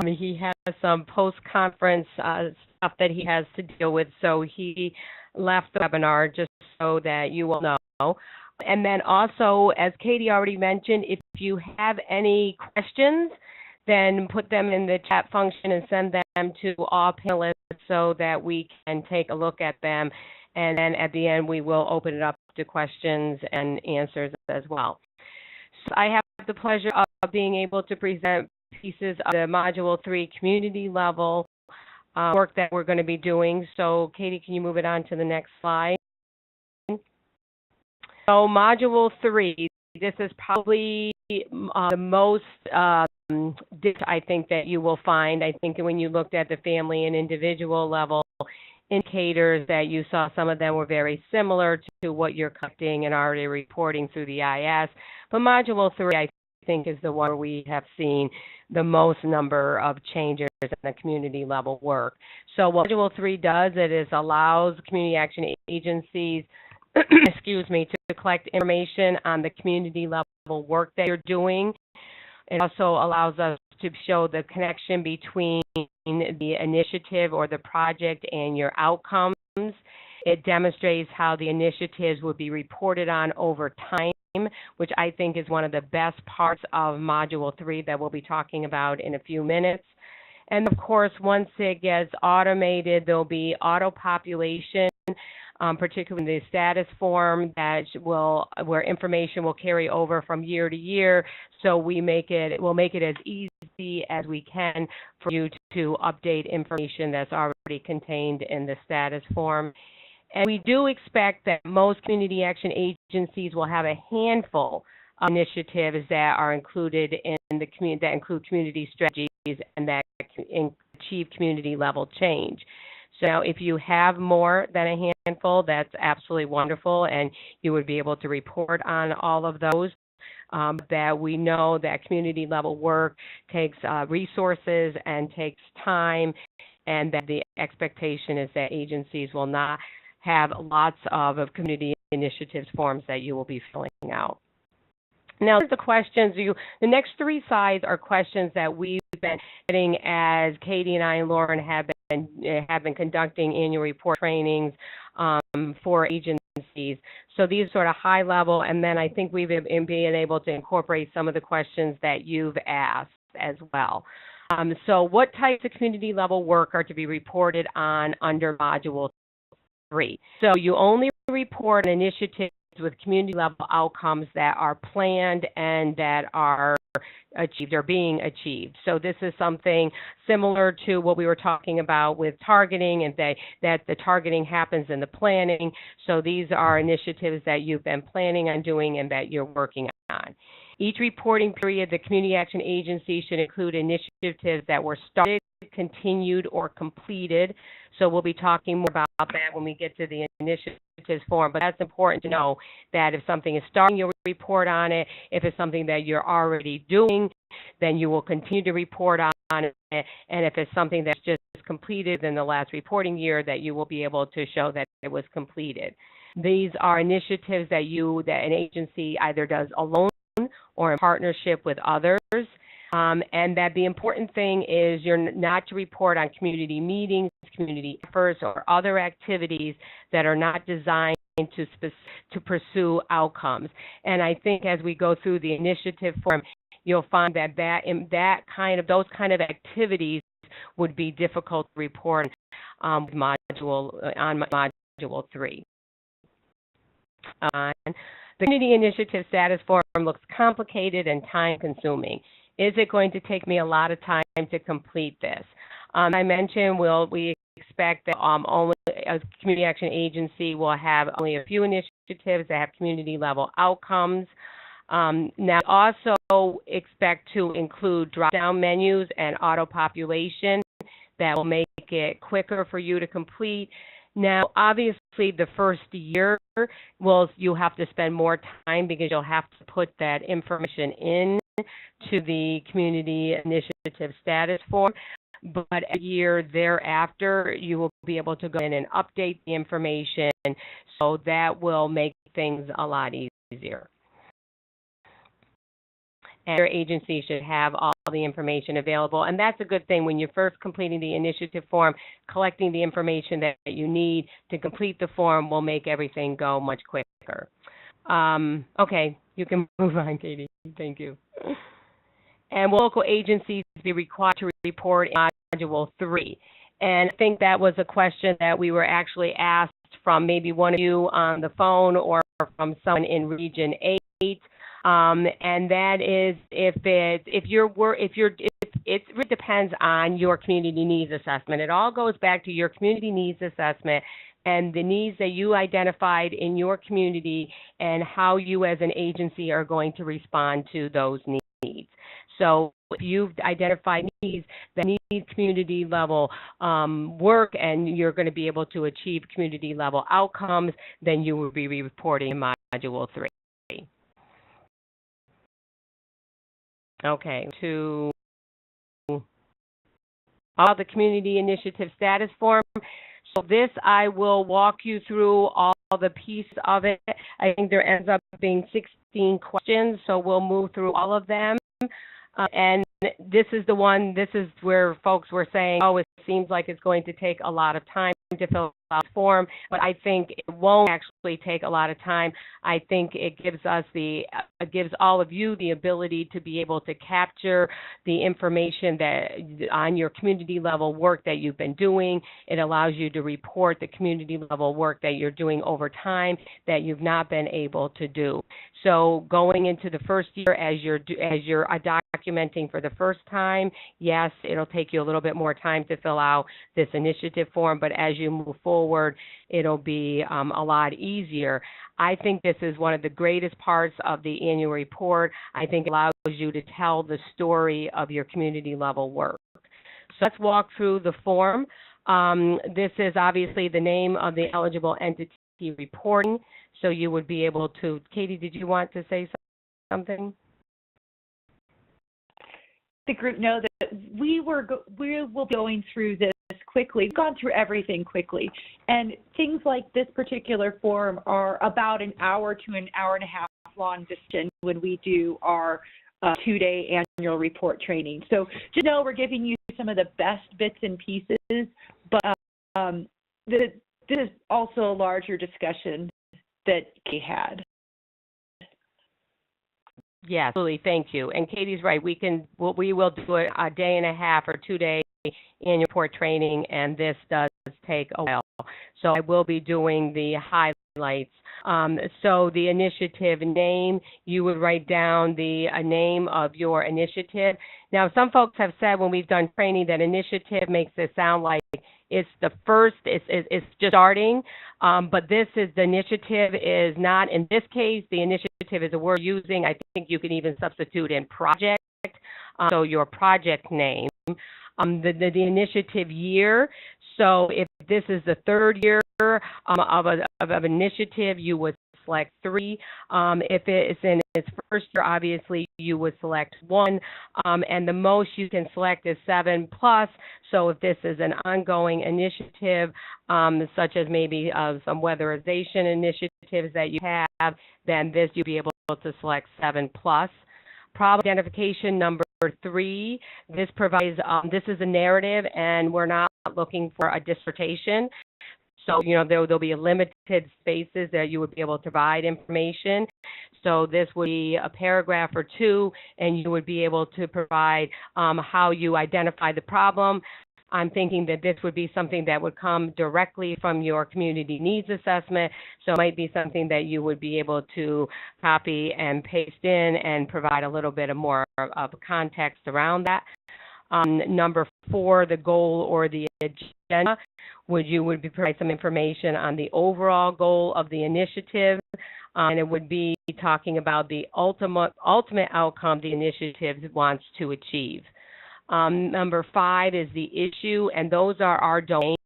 He has some post-conference stuff that he has to deal with, so he left the webinar just so that you will know. And then also, as Katie already mentioned, if you have any questions, then put them in the chat function and send them to all panelists so that we can take a look at them. And then at the end, we will open it up to questions and answers as well. So I have the pleasure of being able to present pieces of the Module 3 community level work that we're going to be doing. So Katie, can you move it on to the next slide? So Module 3, this is probably the most I think that you will find. I think when you looked at the family and individual level indicators, that you saw some of them were very similar to what you're collecting and already reporting through the IS. But Module 3, I think, is the one where we have seen the most number of changes in the community level work. So what Module 3 does, it is allows community action agencies excuse me, to collect information on the community level work that you're doing. It also allows us to show the connection between the initiative or the project and your outcomes. It demonstrates how the initiatives will be reported on over time, which I think is one of the best parts of Module 3 that we'll be talking about in a few minutes. And of course, once it gets automated, there'll be auto-population, particularly in the status form that where information will carry over from year to year. So we'll make it as easy as we can for you to update information that's already contained in the status form. And we do expect that most community action agencies will have a handful of initiatives that are included in the community, that include community strategies and that achieve community level change. So now if you have more than a handful, that's absolutely wonderful, and you would be able to report on all of those. That we know that community level work takes resources and takes time, and that the expectation is that agencies will not have lots of community initiatives forms that you will be filling out. Now, the questions, the next three sides are questions that we've been getting as Katie and I and Lauren have been conducting annual report trainings for agencies. So these are sort of high level, and then I think we've been able to incorporate some of the questions that you've asked as well. So what types of community level work are to be reported on under Module 3? So you only report on initiatives with community level outcomes that are planned and that are achieved or being achieved. So this is something similar to what we were talking about with targeting, and that the targeting happens in the planning. So these are initiatives that you've been planning on doing and that you're working on. Each reporting period, the Community Action Agency should include initiatives that were started, continued, or completed. So we'll be talking more about that when we get to the initiatives form. But that's important to know that if something is starting, you'll report on it. If it's something that you're already doing, then you will continue to report on it. And if it's something that's just completed in the last reporting year, that you will be able to show that it was completed. These are initiatives that an agency either does alone or in partnership with others. And that the important thing is you're not to report on community meetings, community efforts, or other activities that are not designed to pursue outcomes. And I think as we go through the initiative form, you'll find that those kind of activities would be difficult to report on Module 3. The Community Initiative Status Form looks complicated and time-consuming. Is it going to take me a lot of time to complete this? I mentioned we expect that only a Community Action Agency will have only a few initiatives that have community-level outcomes. Now, also expect to include drop-down menus and auto-population that will make it quicker for you to complete. Now, obviously, the first year, you'll have to spend more time because you'll have to put that information in to the Community Initiative Status Form. But a year thereafter, you will be able to go in and update the information, so that will make things a lot easier. And your agency should have all the information available. And that's a good thing when you're first completing the initiative form. Collecting the information that you need to complete the form will make everything go much quicker. Okay, you can move on, Katie. Thank you. And will local agencies be required to report in Module 3? And I think that was a question that we were actually asked from maybe one of you on the phone or from someone in Region 8. And that is it really depends on your community needs assessment. It all goes back to your community needs assessment and the needs that you identified in your community and how you as an agency are going to respond to those needs. So if you've identified needs that need community level work and you're going to be able to achieve community level outcomes, then you will be reporting in Module 3. Okay, to all the Community Initiative Status Form. So this, I will walk you through all the pieces of it. I think there ends up being 16 questions, so we'll move through all of them. And this is where folks were saying, oh, it seems like it's going to take a lot of time to fill out the form, but I think it won't actually take a lot of time. I think it gives all of you the ability to be able to capture the information that on your community level work that you've been doing. It allows you to report the community level work that you're doing over time that you've not been able to do. So going into the first year as you're documenting for the first time, yes, it'll take you a little bit more time to fill out this initiative form, but as you move forward, it'll be a lot easier. I think this is one of the greatest parts of the annual report. I think it allows you to tell the story of your community level work. So let's walk through the form. This is obviously the name of the eligible entity reporting. So you would be able to, Katie, did you want to say something? The group know that we will be going through this quickly. We've gone through everything quickly. And things like this particular form are about an hour to an hour and a half month-long discussion when we do our 2-day annual report training. So just know we're giving you some of the best bits and pieces, but this is also a larger discussion that Kay had. Yeah, absolutely. Thank you. And Katie's right. We will do a day and a half or 2-day annual report training, and this does take a while. So I will be doing the highlights. So the initiative name, you would write down the name of your initiative. Now, some folks have said when we've done training that initiative makes it sound like it's the first, it's just starting, but the initiative is not. In this case, the initiative is a word using. I think you can even substitute in project, so your project name. The initiative year, so if this is the third year of an initiative, you would select 3. If it's in its first year, obviously you would select 1, and the most you can select is 7 plus. So if this is an ongoing initiative, such as maybe some weatherization initiatives that you have, then this you'll be able to select 7 plus. Problem identification number 3. This provides, this is a narrative, and we're not looking for a dissertation. So, there'll be limited spaces that you would be able to provide information. So this would be a paragraph or 2, and you would be able to provide how you identify the problem. I'm thinking that this would be something that would come directly from your community needs assessment. So it might be something that you would be able to copy and paste in and provide a little bit more of context around that. Number 4, the goal or the agenda, you would provide some information on the overall goal of the initiative, and it would be talking about the ultimate outcome the initiative wants to achieve. Number 5 is the issue, and those are our domains.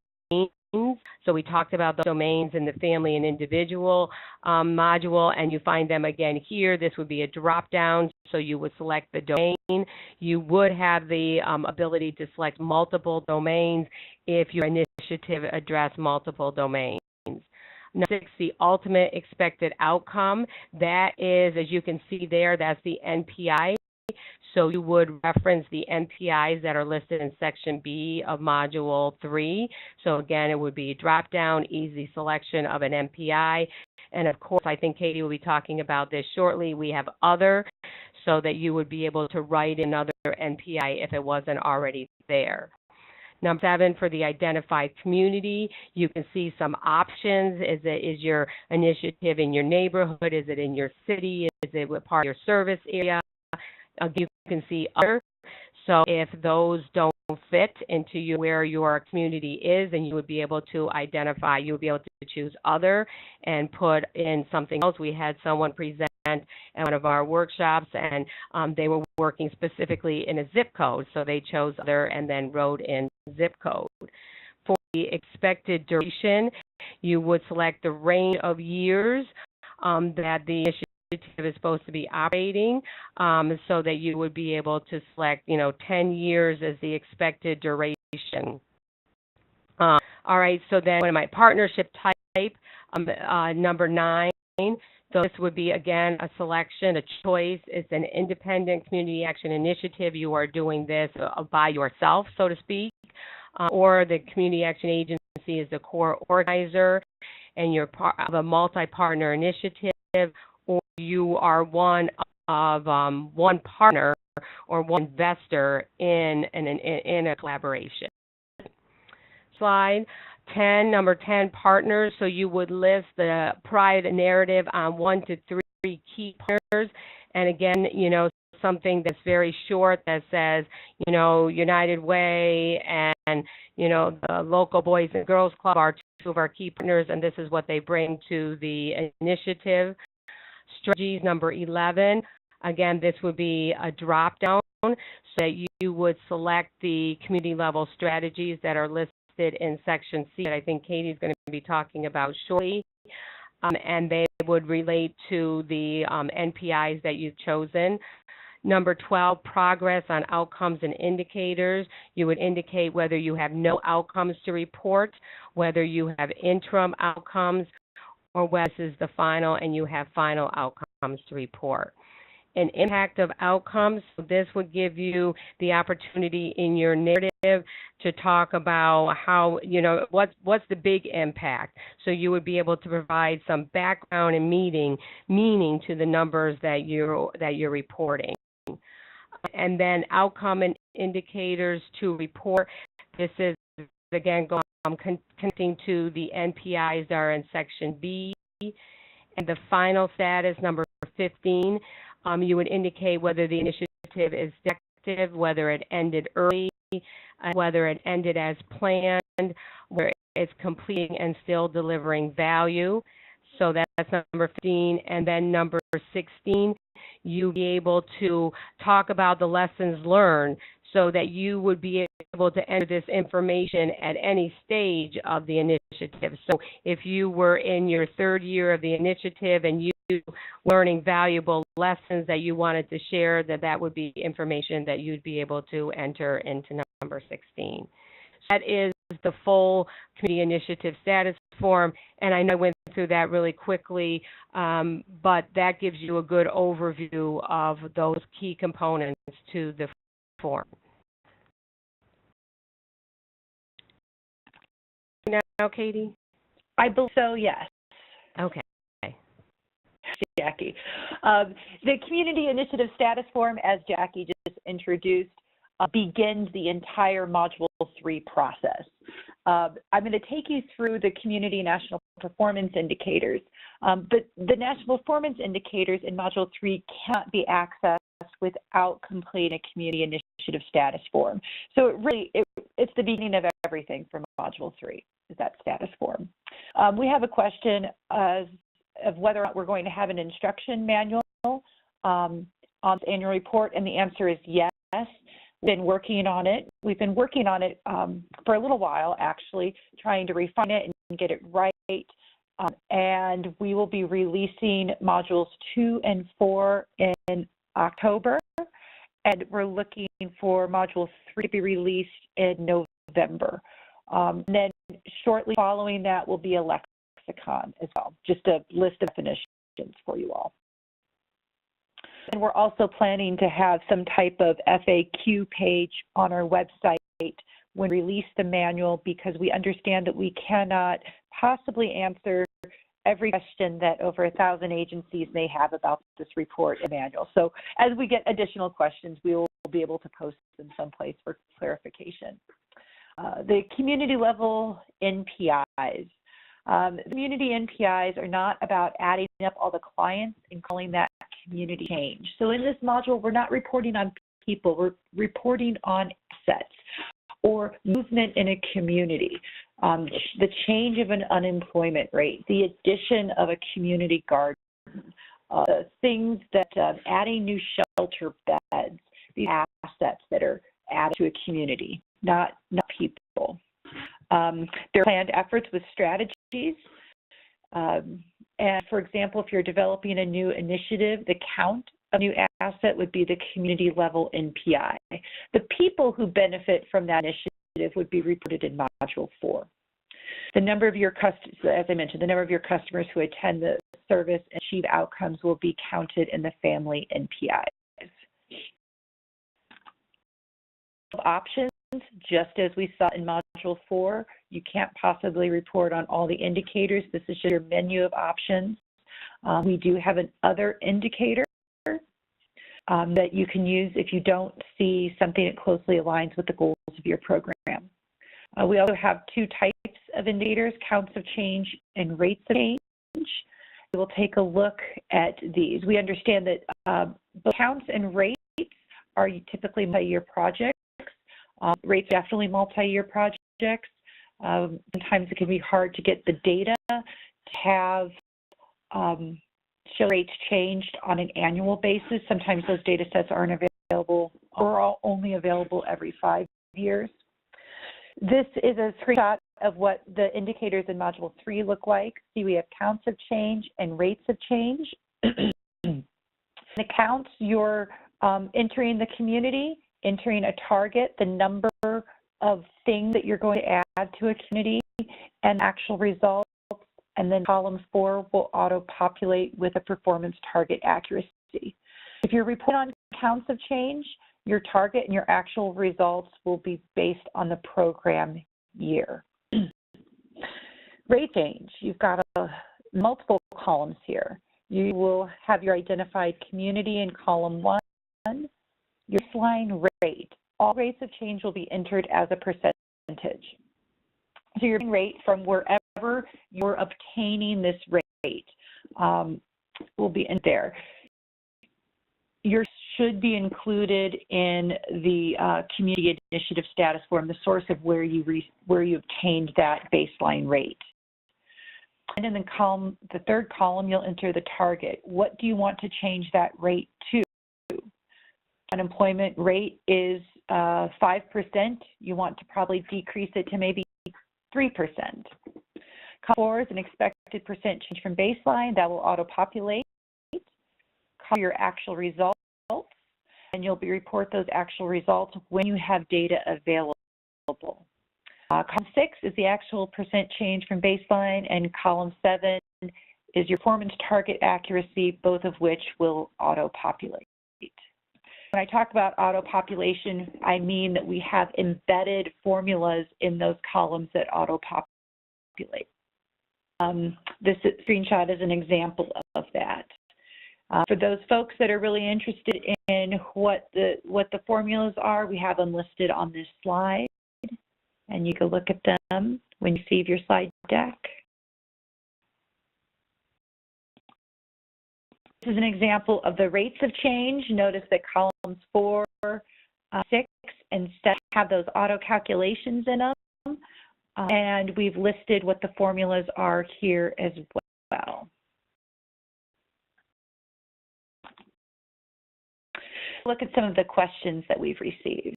So we talked about the domains in the family and individual module, and you find them again here. This would be a drop-down, so you would select the domain. You would have the ability to select multiple domains if your initiative addressed multiple domains. Number 6, the ultimate expected outcome. That is, as you can see there, that's the NPI. So you would reference the NPIs that are listed in Section B of Module 3. So again, it would be a drop-down, easy selection of an NPI. And of course, I think Katie will be talking about this shortly. We have other, so that you would be able to write another NPI if it wasn't already there. Number 7, for the identified community, you can see some options. Is your initiative in your neighborhood? Is it in your city? Is it part of your service area? You can see other. So if those don't fit into where your community is, then you would be able to identify, you would be able to choose other and put in something else. We had someone present at one of our workshops, and they were working specifically in a zip code. So they chose other and then wrote in zip code. For the expected duration, you would select the range of years that the initiative is supposed to be operating, so that you would be able to select, 10 years as the expected duration. All right, so then what am I? Partnership type, number 9. So this would be, again, a selection, a choice. It's an independent community action initiative. You are doing this by yourself, so to speak, or the community action agency is the core organizer, and you're part of a multi-partner initiative, or you are one of one partner or one investor in a collaboration. Slide 10, number 10, partners. So you would list the pride narrative on 1 to 3 key partners, and again, something that's very short that says, United Way and the local Boys and Girls Club are 2 of our key partners, and this is what they bring to the initiative. Strategies, number 11. Again, this would be a drop-down, so that you would select the community-level strategies that are listed in Section C that I think Katie's going to be talking about shortly, and they would relate to the NPIs that you've chosen. Number 12, progress on outcomes and indicators. You would indicate whether you have no outcomes to report, whether you have interim outcomes, or whether this is the final and you have final outcomes. outcomes to report. An impact of outcomes, this would give you the opportunity in your narrative to talk about how, what's the big impact. So you would be able to provide some background and meaning to the numbers that you're reporting. And then outcome and indicators to report. This is, again, connecting to the NPIs that are in Section B. And the final status, number 15, you would indicate whether the initiative is effective, whether it ended early, whether it ended as planned, whether it's completing and still delivering value. So that's number 15. And then number 16, you'll be able to talk about the lessons learned so that you would be able to enter this information at any stage of the initiative. So if you were in your third year of the initiative and you were learning valuable lessons that you wanted to share, that would be information that you'd be able to enter into number 16. That is the full community initiative status form, and I know I went through that really quickly, but that gives you a good overview of those key components to the form. Now, Katie? I believe so, yes. Okay. Jackie. The Community Initiative Status Form, as Jackie just introduced, begins the entire Module 3 process. I'm going to take you through the Community National Performance Indicators, but the National Performance Indicators in Module 3 cannot be accessed without completing a Community Initiative Status Form. So it's the beginning of everything for Module 3, is that status form. We have a question of whether or not we're going to have an instruction manual on the annual report, and the answer is yes. We've been working on it. We've been working on it for a little while, actually, trying to refine it and get it right. And we will be releasing modules 2 and 4 in October, and we're looking for module 3 to be released in November. And then shortly following that will be a lexicon as well, just a list of definitions for you all. And we're also planning to have some type of FAQ page on our website when we release the manual, because we understand that we cannot possibly answer every question that over 1,000 agencies may have about this report and manual. So as we get additional questions, we will be able to post them someplace for clarification. The community level NPIs. Community NPIs are not about adding up all the clients and calling that community change. So in this module, we're not reporting on people, we're reporting on assets or movement in a community, the change of an unemployment rate, the addition of a community garden, things that adding new shelter beds, these assets that are added to a community, not people. There are planned efforts with strategies. And for example, if you're developing a new initiative, the count of new asset would be the community level NPI. The people who benefit from that initiative would be reported in Module 4. The number of your customers, as I mentioned, the number of your customers who attend the service and achieve outcomes will be counted in the family NPIs. Options, just as we saw in Module 4, you can't possibly report on all the indicators. This is just your menu of options. We do have an other indicator that you can use if you don't see something that closely aligns with the goals of your program. We also have 2 types of indicators, counts of change and rates of change. We will take a look at these. We understand that both counts and rates are typically multi-year projects. Rates are definitely multi-year projects. Sometimes it can be hard to get the data to have show rates changed on an annual basis. Sometimes those data sets aren't available or are only available every 5 years. This is a screenshot of what the indicators in Module 3 look like. See, we have counts of change and rates of change. The counts, you're entering the community, entering a target, the number of things that you're going to add to a community, and actual results and then column 4 will auto-populate with a performance target accuracy. If you report on counts of change, your target and your actual results will be based on the program year. Rate change, you've got multiple columns here. You will have your identified community in column 1, your baseline rate. All rates of change will be entered as a percentage. So your rate from wherever you're obtaining this rate will be in there. Yours should be included in the community initiative status form, the source of where you obtained that baseline rate. And in the third column, you'll enter the target. What do you want to change that rate to? Unemployment rate is 5%. You want to probably decrease it to maybe 3%. Column 4 is an expected percent change from baseline. That will auto-populate. Call your actual results, and you'll report those actual results when you have data available. Column 6 is the actual percent change from baseline, and column 7 is your performance target accuracy, both of which will auto-populate. When I talk about auto-population, I mean that we have embedded formulas in those columns that auto-populate. This screenshot is an example of that. For those folks that are really interested in what the formulas are, we have them listed on this slide, and you can look at them when you receive your slide deck. This is an example of the rates of change. Notice that columns 4, 6, and 7 have those auto calculations in them, and we've listed what the formulas are here as well. Look at some of the questions that we've received.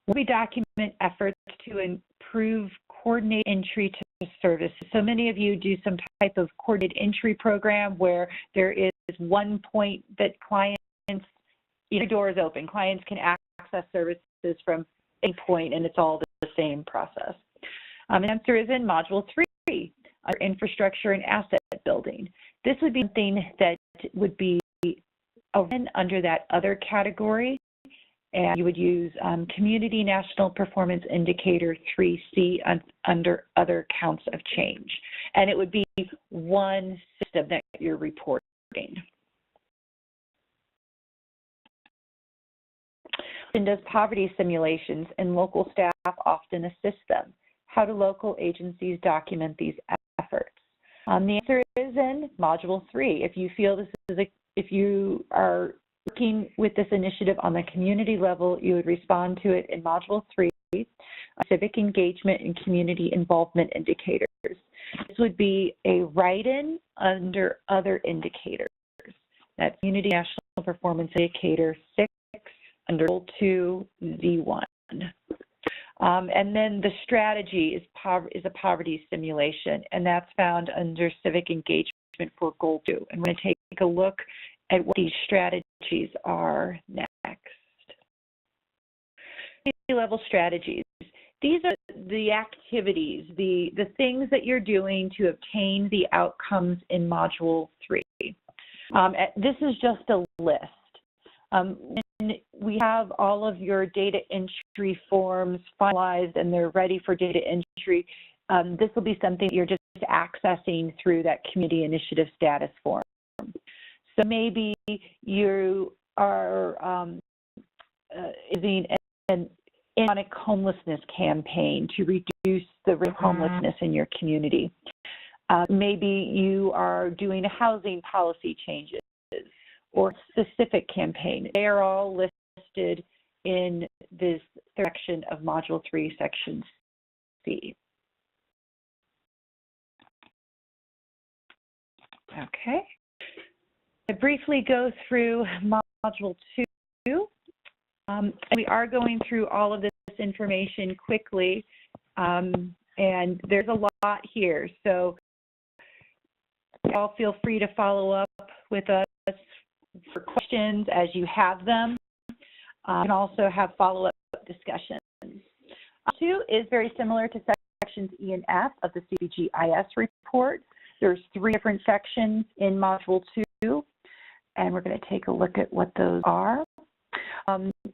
We document efforts to improve coordinated entry to services. So many of you do some type of coordinated entry program where there is one point that clients, your door is open. Clients can access services from a point, and it's all the same process. The answer is in Module 3, under Infrastructure and Asset Building. This would be something that would be under that other category, and you would use Community National Performance Indicator 3C under Other Counts of Change. And it would be one system that you're reporting. And does poverty simulations, and local staff often assist them. How do local agencies document these efforts? The answer is in Module 3. If you feel this is if you are working with this initiative on the community level, you would respond to it in Module 3, Civic Engagement and Community Involvement Indicators. This would be a write-in under Other Indicators. That's Community National Performance Indicator 6 under Goal 2 Z1. And then the strategy is a poverty simulation, and that's found under Civic Engagement for Goal 2. And we're going to take a look at what these strategies are next. Level strategies. These are the activities, the things that you're doing to obtain the outcomes in Module 3. This is just a list. When we have all of your data entry forms finalized and they're ready for data entry, this will be something you're just accessing through that community initiative status form. So maybe you are using an economic homelessness campaign to reduce the risk of homelessness in your community. Maybe you are doing a housing policy changes or specific campaign. They are all listed in this section of Module 3, Section C. Okay. I briefly go through Module 2. We are going through all of this information quickly, and there's a lot here. So y'all feel free to follow up with us for questions as you have them. You can also have follow-up discussions. 2 is very similar to sections E and F of the CSBG-IS report. There's 3 different sections in Module 2, and we're going to take a look at what those are.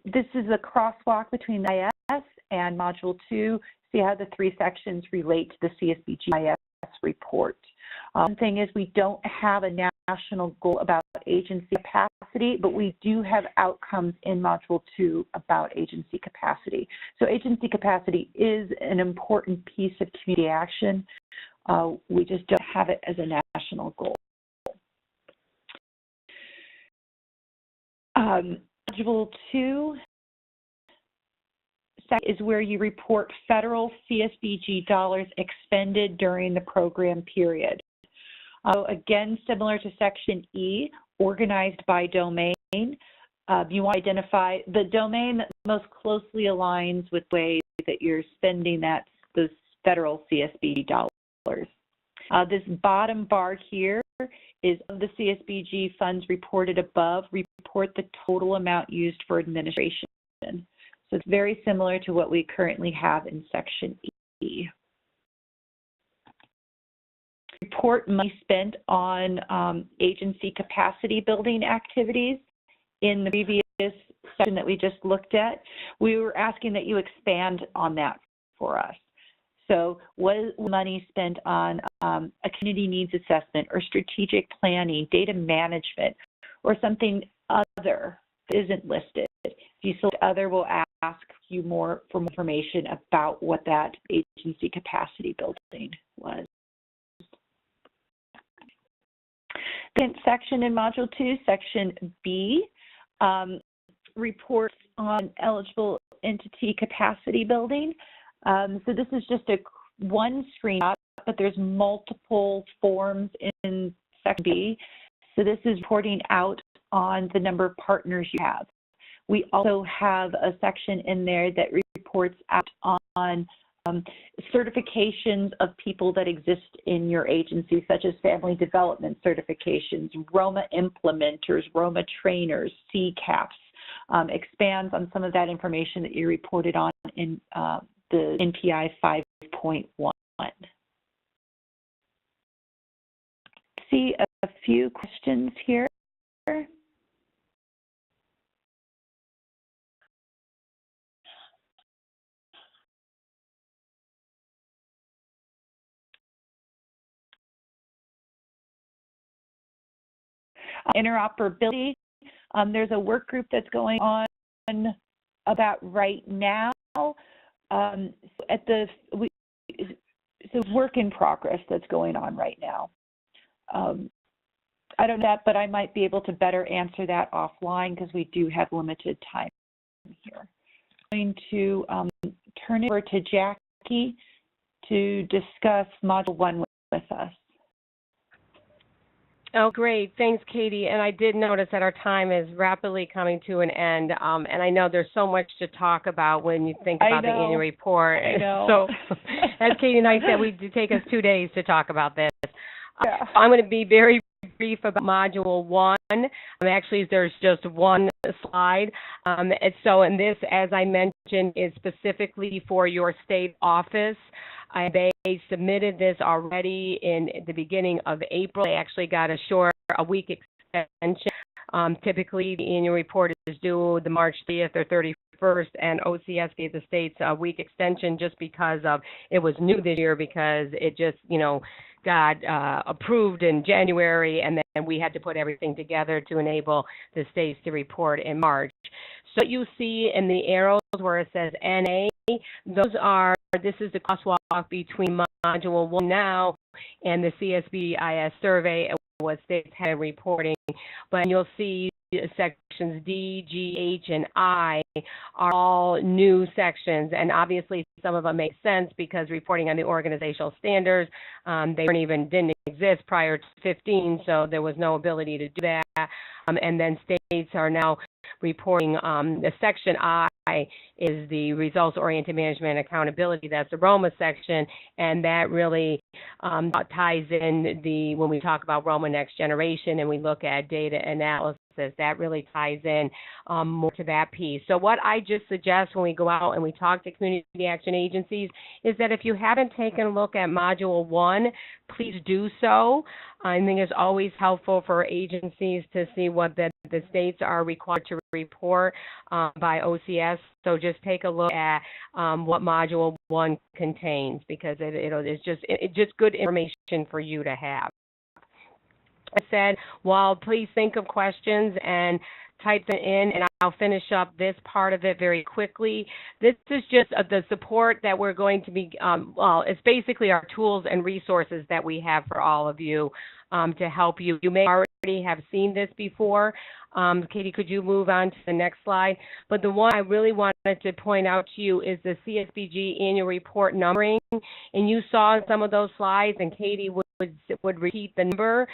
This is a crosswalk between the IS and Module 2. See how the 3 sections relate to the CSBG IS report. One thing is we don't have a national goal about agency capacity, but we do have outcomes in Module 2 about agency capacity. So agency capacity is an important piece of community action. We just don't have it as a national goal. Module 2 is where you report federal CSBG dollars expended during the program period. Again, similar to Section E, organized by domain. You want to identify the domain that most closely aligns with ways that you're spending those federal CSBG dollars. This bottom bar here is of the CSBG funds reported above, report the total amount used for administration. So it's very similar to what we currently have in Section E. Report money spent on agency capacity building activities. In the previous section that we just looked at, we were asking that you expand on that for us. So was money spent on a community needs assessment or strategic planning, data management, or something other that isn't listed? If you select other, we'll ask you for more information about what that agency capacity building was. Second section in Module 2, Section B, reports on eligible entity capacity building. So this is just one screenshot, but there's multiple forms in Section B. So this is reporting out on the number of partners you have. We also have a section in there that reports out on certifications of people that exist in your agency, such as family development certifications, ROMA implementers, ROMA trainers, CCAPs, expands on some of that information that you reported on in the NPI 5.1. See a few questions here. Interoperability. There's a work group that's going on about right now. So work in progress that's going on right now. I don't know that, but I might be able to better answer that offline because we do have limited time here. I'm going to turn it over to Jackie to discuss Module 1 with us. Oh, great. Thanks, Katie. And I did notice that our time is rapidly coming to an end. And I know there's so much to talk about when you think about the annual report. I know. So, as Katie and I said, we do take us 2 days to talk about this. Yeah. I'm going to be very brief about Module 1. Actually, there's just one slide. And this, as I mentioned, is specifically for your state office. They submitted this already in the beginning of April. They actually got a week extension. Typically, the annual report is due the March 30th or 31st, and OCS gave the states a week extension just because it was new this year because it just, got approved in January, and then we had to put everything together to enable the states to report in March. So you see in the arrows where it says NA, this is the crosswalk between Module 1 now and the CSBIS survey and what states have reporting. But you'll see sections D, G, H, and I are all new sections, and obviously some of them make sense because reporting on the organizational standards, they didn't exist prior to 15, so there was no ability to do that. And then states are now reporting. The section I is the results-oriented management and accountability. That's the ROMA section, and that really ties in when we talk about ROMA Next Generation and we look at data analysis That really ties in more to that piece. So what I just suggest when we go out and we talk to community action agencies is that if you haven't taken a look at Module 1, please do so. I think it's always helpful for agencies to see what the states are required to report by OCS. So just take a look at what Module 1 contains, because it's just good information for you to have. I said, well, please think of questions and type them in, and I'll finish up this part of it very quickly. This is just the support that we're going to be, well, it's basically our tools and resources that we have for all of you to help you. You may already have seen this before. Katie, could you move on to the next slide? But the one I really wanted to point out to you is the CSBG annual report numbering. And you saw some of those slides, and Katie would repeat the number.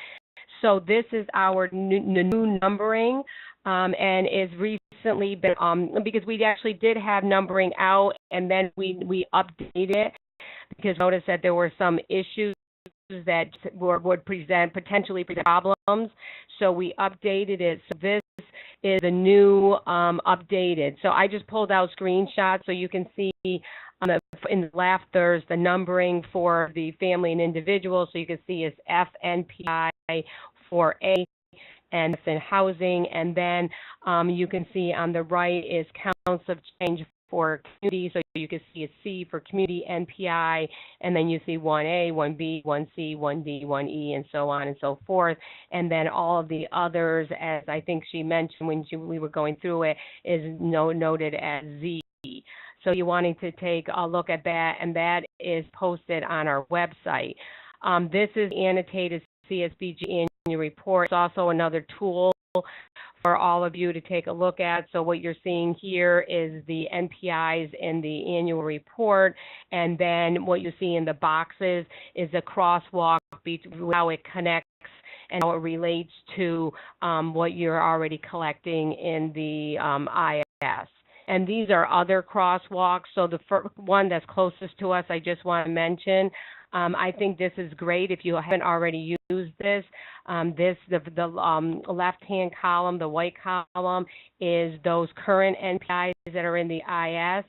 So this is our new numbering, and is recently been, because we actually did have numbering out, and then we updated it because noticed that there were some issues that would potentially present problems. So we updated it. So this is a new updated. So I just pulled out screenshots so you can see in the left there's the numbering for the family and individual. So you can see it's FNPI for A, and it's in housing. And then you can see on the right is counts of change for community, so you can see a C for community NPI, and then you see 1A, 1B, 1C, 1D, 1E, and so on and so forth. And then all of the others, as I think she mentioned when we were going through it, is noted as Z. So you're wanting to take a look at that, and that is posted on our website. This is annotated CSBG annual report. It's also another tool for all of you to take a look at. So what you're seeing here is the NPIs in the annual report, and then what you see in the boxes is a crosswalk between how it connects and how it relates to what you're already collecting in the IS. And these are other crosswalks. So the first one that's closest to us, I just want to mention, I think this is great if you haven't already used this. The left-hand column, the white column, is those current NPIs that are in the IS.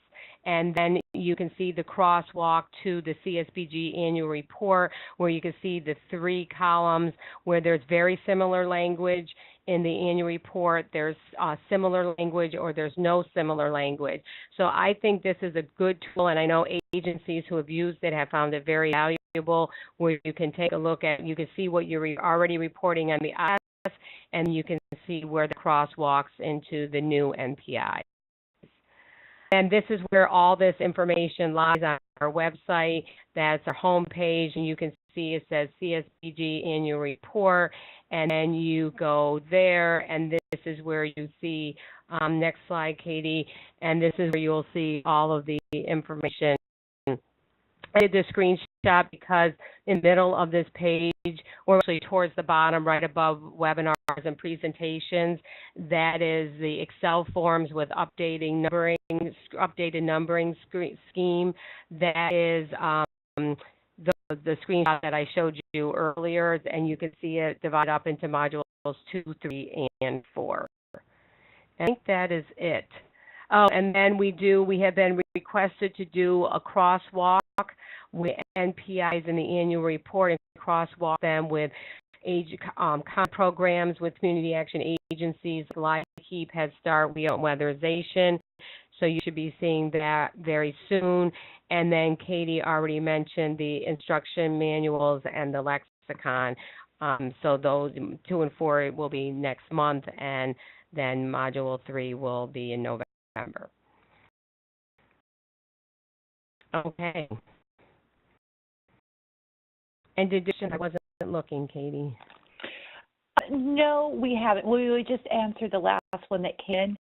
And then you can see the crosswalk to the CSBG annual report, where you can see the three columns where there's very similar language in the annual report, there's similar language, or there's no similar language. So I think this is a good tool, and I know agencies who have used it have found it very valuable, where you can take a look at, you can see what you're already reporting on the IS, and you can see where the crosswalks into the new NPI. And this is where all this information lies on our website. That's our homepage, and you can see it says CSBG annual report, and then you go there, and this is where you see, next slide, Katie, and this is where you'll see all of the information. I did this screenshot because in the middle of this page, or actually towards the bottom, right above webinars and presentations, that is the Excel forms with updated numbering scheme. That is the screenshot that I showed you earlier, and you can see it divided up into modules 2, 3, and 4. I think that is it. Oh, and then we have been requested to do a crosswalk with NPIs in the annual report and crosswalk them with programs with community action agencies like Keep, Head Start, We Own Weatherization. So you should be seeing that very soon. And then Katie already mentioned the instruction manuals and the lexicon. So those 2 and 4 will be next month, and then Module 3 will be in November. Okay. And in addition, I wasn't looking, Katie. No, we haven't. We just answered the last one that came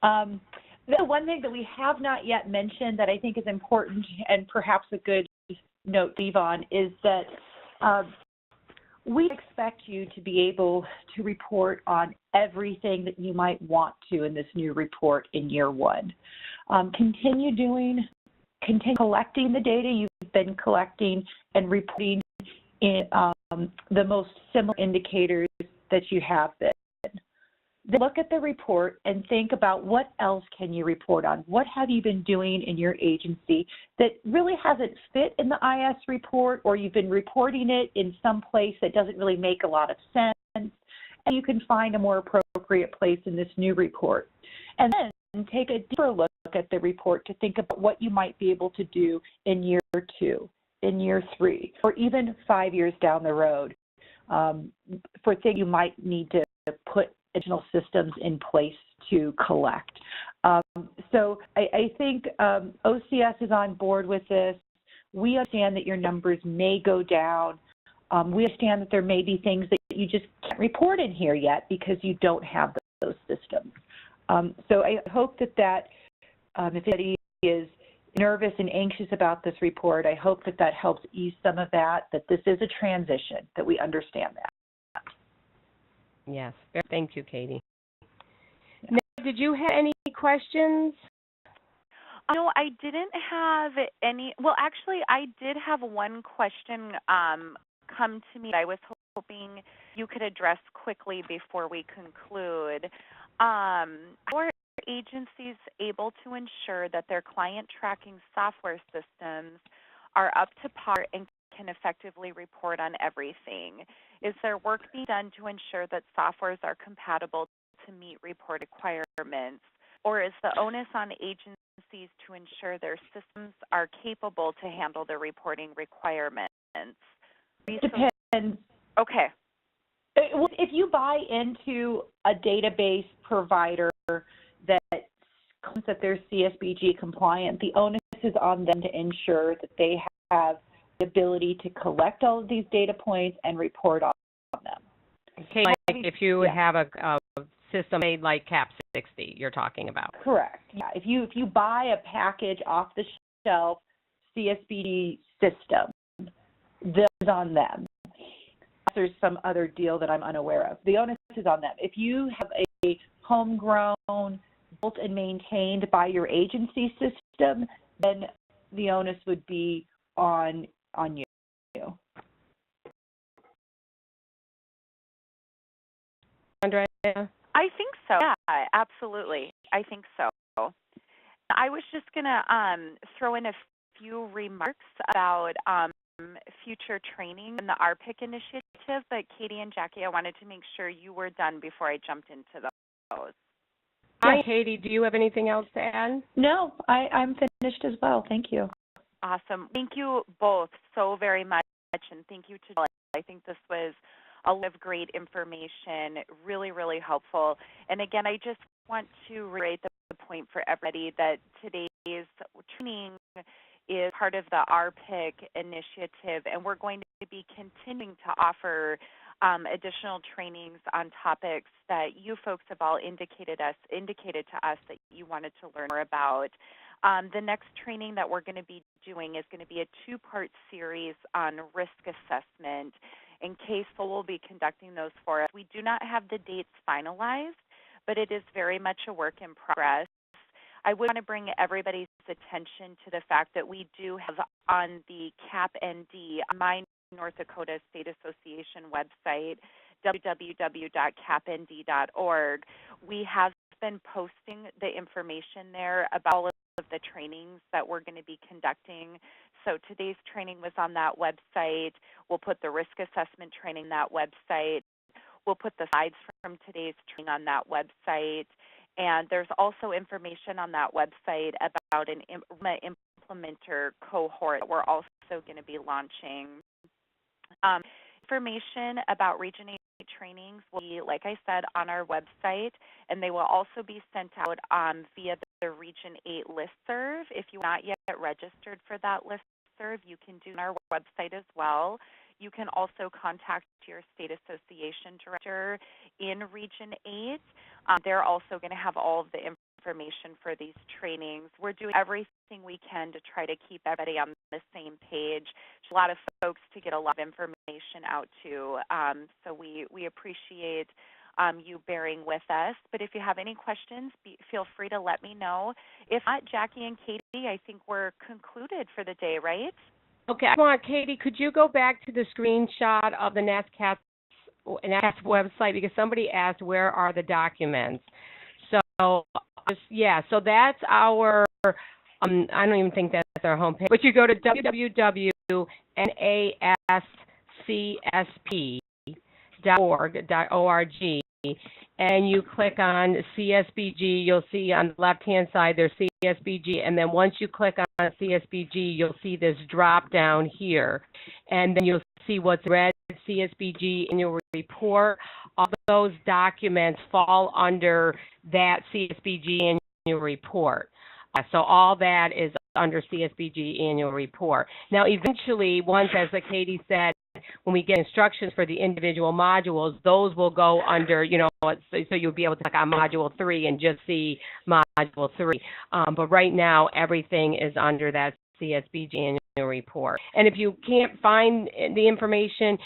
in. The one thing that we have not yet mentioned that I think is important, and perhaps a good note to leave on, is that we expect you to be able to report on everything that you might want to in this new report in year 1. Continue collecting the data you've been collecting and reporting in the most similar indicators that you have been. Then look at the report and think about what else can you report on. What have you been doing in your agency that really hasn't fit in the IS report, or you've been reporting it in some place that doesn't really make a lot of sense, and you can find a more appropriate place in this new report. And then take a deeper look at the report to think about what you might be able to do in year 2, in year 3, or even 5 years down the road for things you might need to put additional systems in place to collect. So I think OCS is on board with this. We understand that your numbers may go down. We understand that there may be things that you just can't report in here yet because you don't have those systems. So I hope that if anybody is nervous and anxious about this report, I hope that helps ease some of that this is a transition, that we understand that. Yes. Thank you, Katie. Now, did you have any questions? No, I didn't have any. Well, actually, I did have one question come to me that I was hoping you could address quickly before we conclude. How are agencies able to ensure that their client tracking software systems are up to par and can effectively report on everything? Is there work being done to ensure that softwares are compatible to meet report requirements? Or is the onus on agencies to ensure their systems are capable to handle the reporting requirements? Depends. Okay. If you buy into a database provider that claims that they're CSBG compliant, the onus is on them to ensure that they have the ability to collect all of these data points and report on them. Okay, like if you have a system made like CAP 60, you're talking about. Correct. Yeah. If you buy a package off the shelf CSBG system, this is on them. There's some other deal that I'm unaware of. The onus is on them. If you have a homegrown, built and maintained by your agency system, then the onus would be on you. Andrea? I think so. Yeah, absolutely. I think so. I was just going to throw in a few remarks about future training in the RPIC initiative, but Katie and Jackie, I wanted to make sure you were done before I jumped into those. Hi, Katie. Do you have anything else to add? No, I'm finished as well. Thank you. Awesome. Thank you both so very much, and thank you to Jill. I think this was a lot of great information, really, really helpful. And again, I just want to reiterate the point for everybody that today's training is part of the RPIC initiative, and we're going to be continuing to offer additional trainings on topics that you folks have all indicated to us that you wanted to learn more about. The next training that we're going to be doing is going to be a 2-part series on risk assessment, and K-SOL will be conducting those for us. We do not have the dates finalized, but it is very much a work in progress. I would want to bring everybody's attention to the fact that we do have on the CAPND, my North Dakota State Association website, www.capnd.org. We have been posting the information there about all of the trainings that we're going to be conducting. So today's training was on that website. We'll put the risk assessment training on that website. We'll put the slides from today's training on that website. And there's also information on that website about an ROMA implementer cohort that we're also going to be launching. Information about Region 8 trainings will be, like I said, on our website, and they will also be sent out via the Region 8 listserv. If you're not yet registered for that listserv, you can do it on our website as well. You can also contact your state association director in Region 8. They're also going to have all of the information for these trainings. We're doing everything we can to try to keep everybody on the same page. There's a lot of folks to get a lot of information out to, so we appreciate you bearing with us. But if you have any questions, feel free to let me know. If not, Jackie and Katie, I think we're concluded for the day, right? Okay, Katie, could you go back to the screenshot of the NASCAS an ask website because somebody asked where are the documents. So yeah, so that's our. I don't even think that's our homepage, but you go to www.nascsp.org, and you click on CSBG. You'll see on the left-hand side there's CSBG, and then once you click on CSBG, you'll see this drop-down here, and then you'll see what's red, CSBG annual report. All those documents fall under that CSBG annual report. So all that is under CSBG annual report. Now, eventually, once, as Katie said, when we get instructions for the individual modules, those will go under, so you'll be able to click on Module 3 and just see Module 3. But right now, everything is under that CSBG annual report. And if you can't find the information,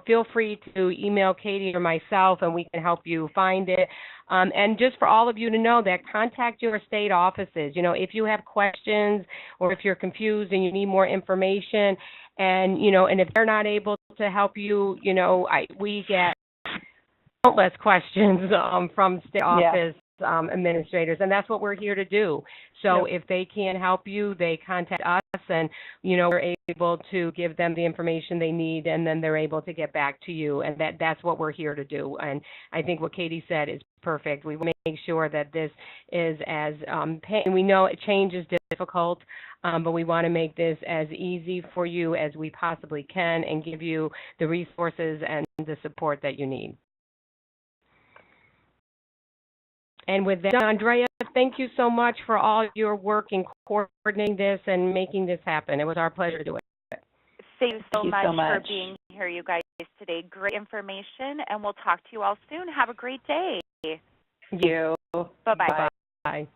feel free to email Katie or myself, and we can help you find it. And just for all of you to know that contact your state offices. If you have questions or if you're confused and you need more information, and if they're not able to help you, we get countless questions from state office administrators, and that's what we're here to do. So if they can't help you, they contact us, and we're able to give them the information they need, and then they're able to get back to you, and that's what we're here to do. And I think what Katie said is perfect. We make sure that this is as we know change is difficult, but we want to make this as easy for you as we possibly can and give you the resources and the support that you need. And with that, Andrea, thank you so much for all your work in coordinating this and making this happen. It was our pleasure to do it. Thank you so much for being here, you guys, today. Great information, and we'll talk to you all soon. Have a great day. Thank you. Bye-bye. Bye.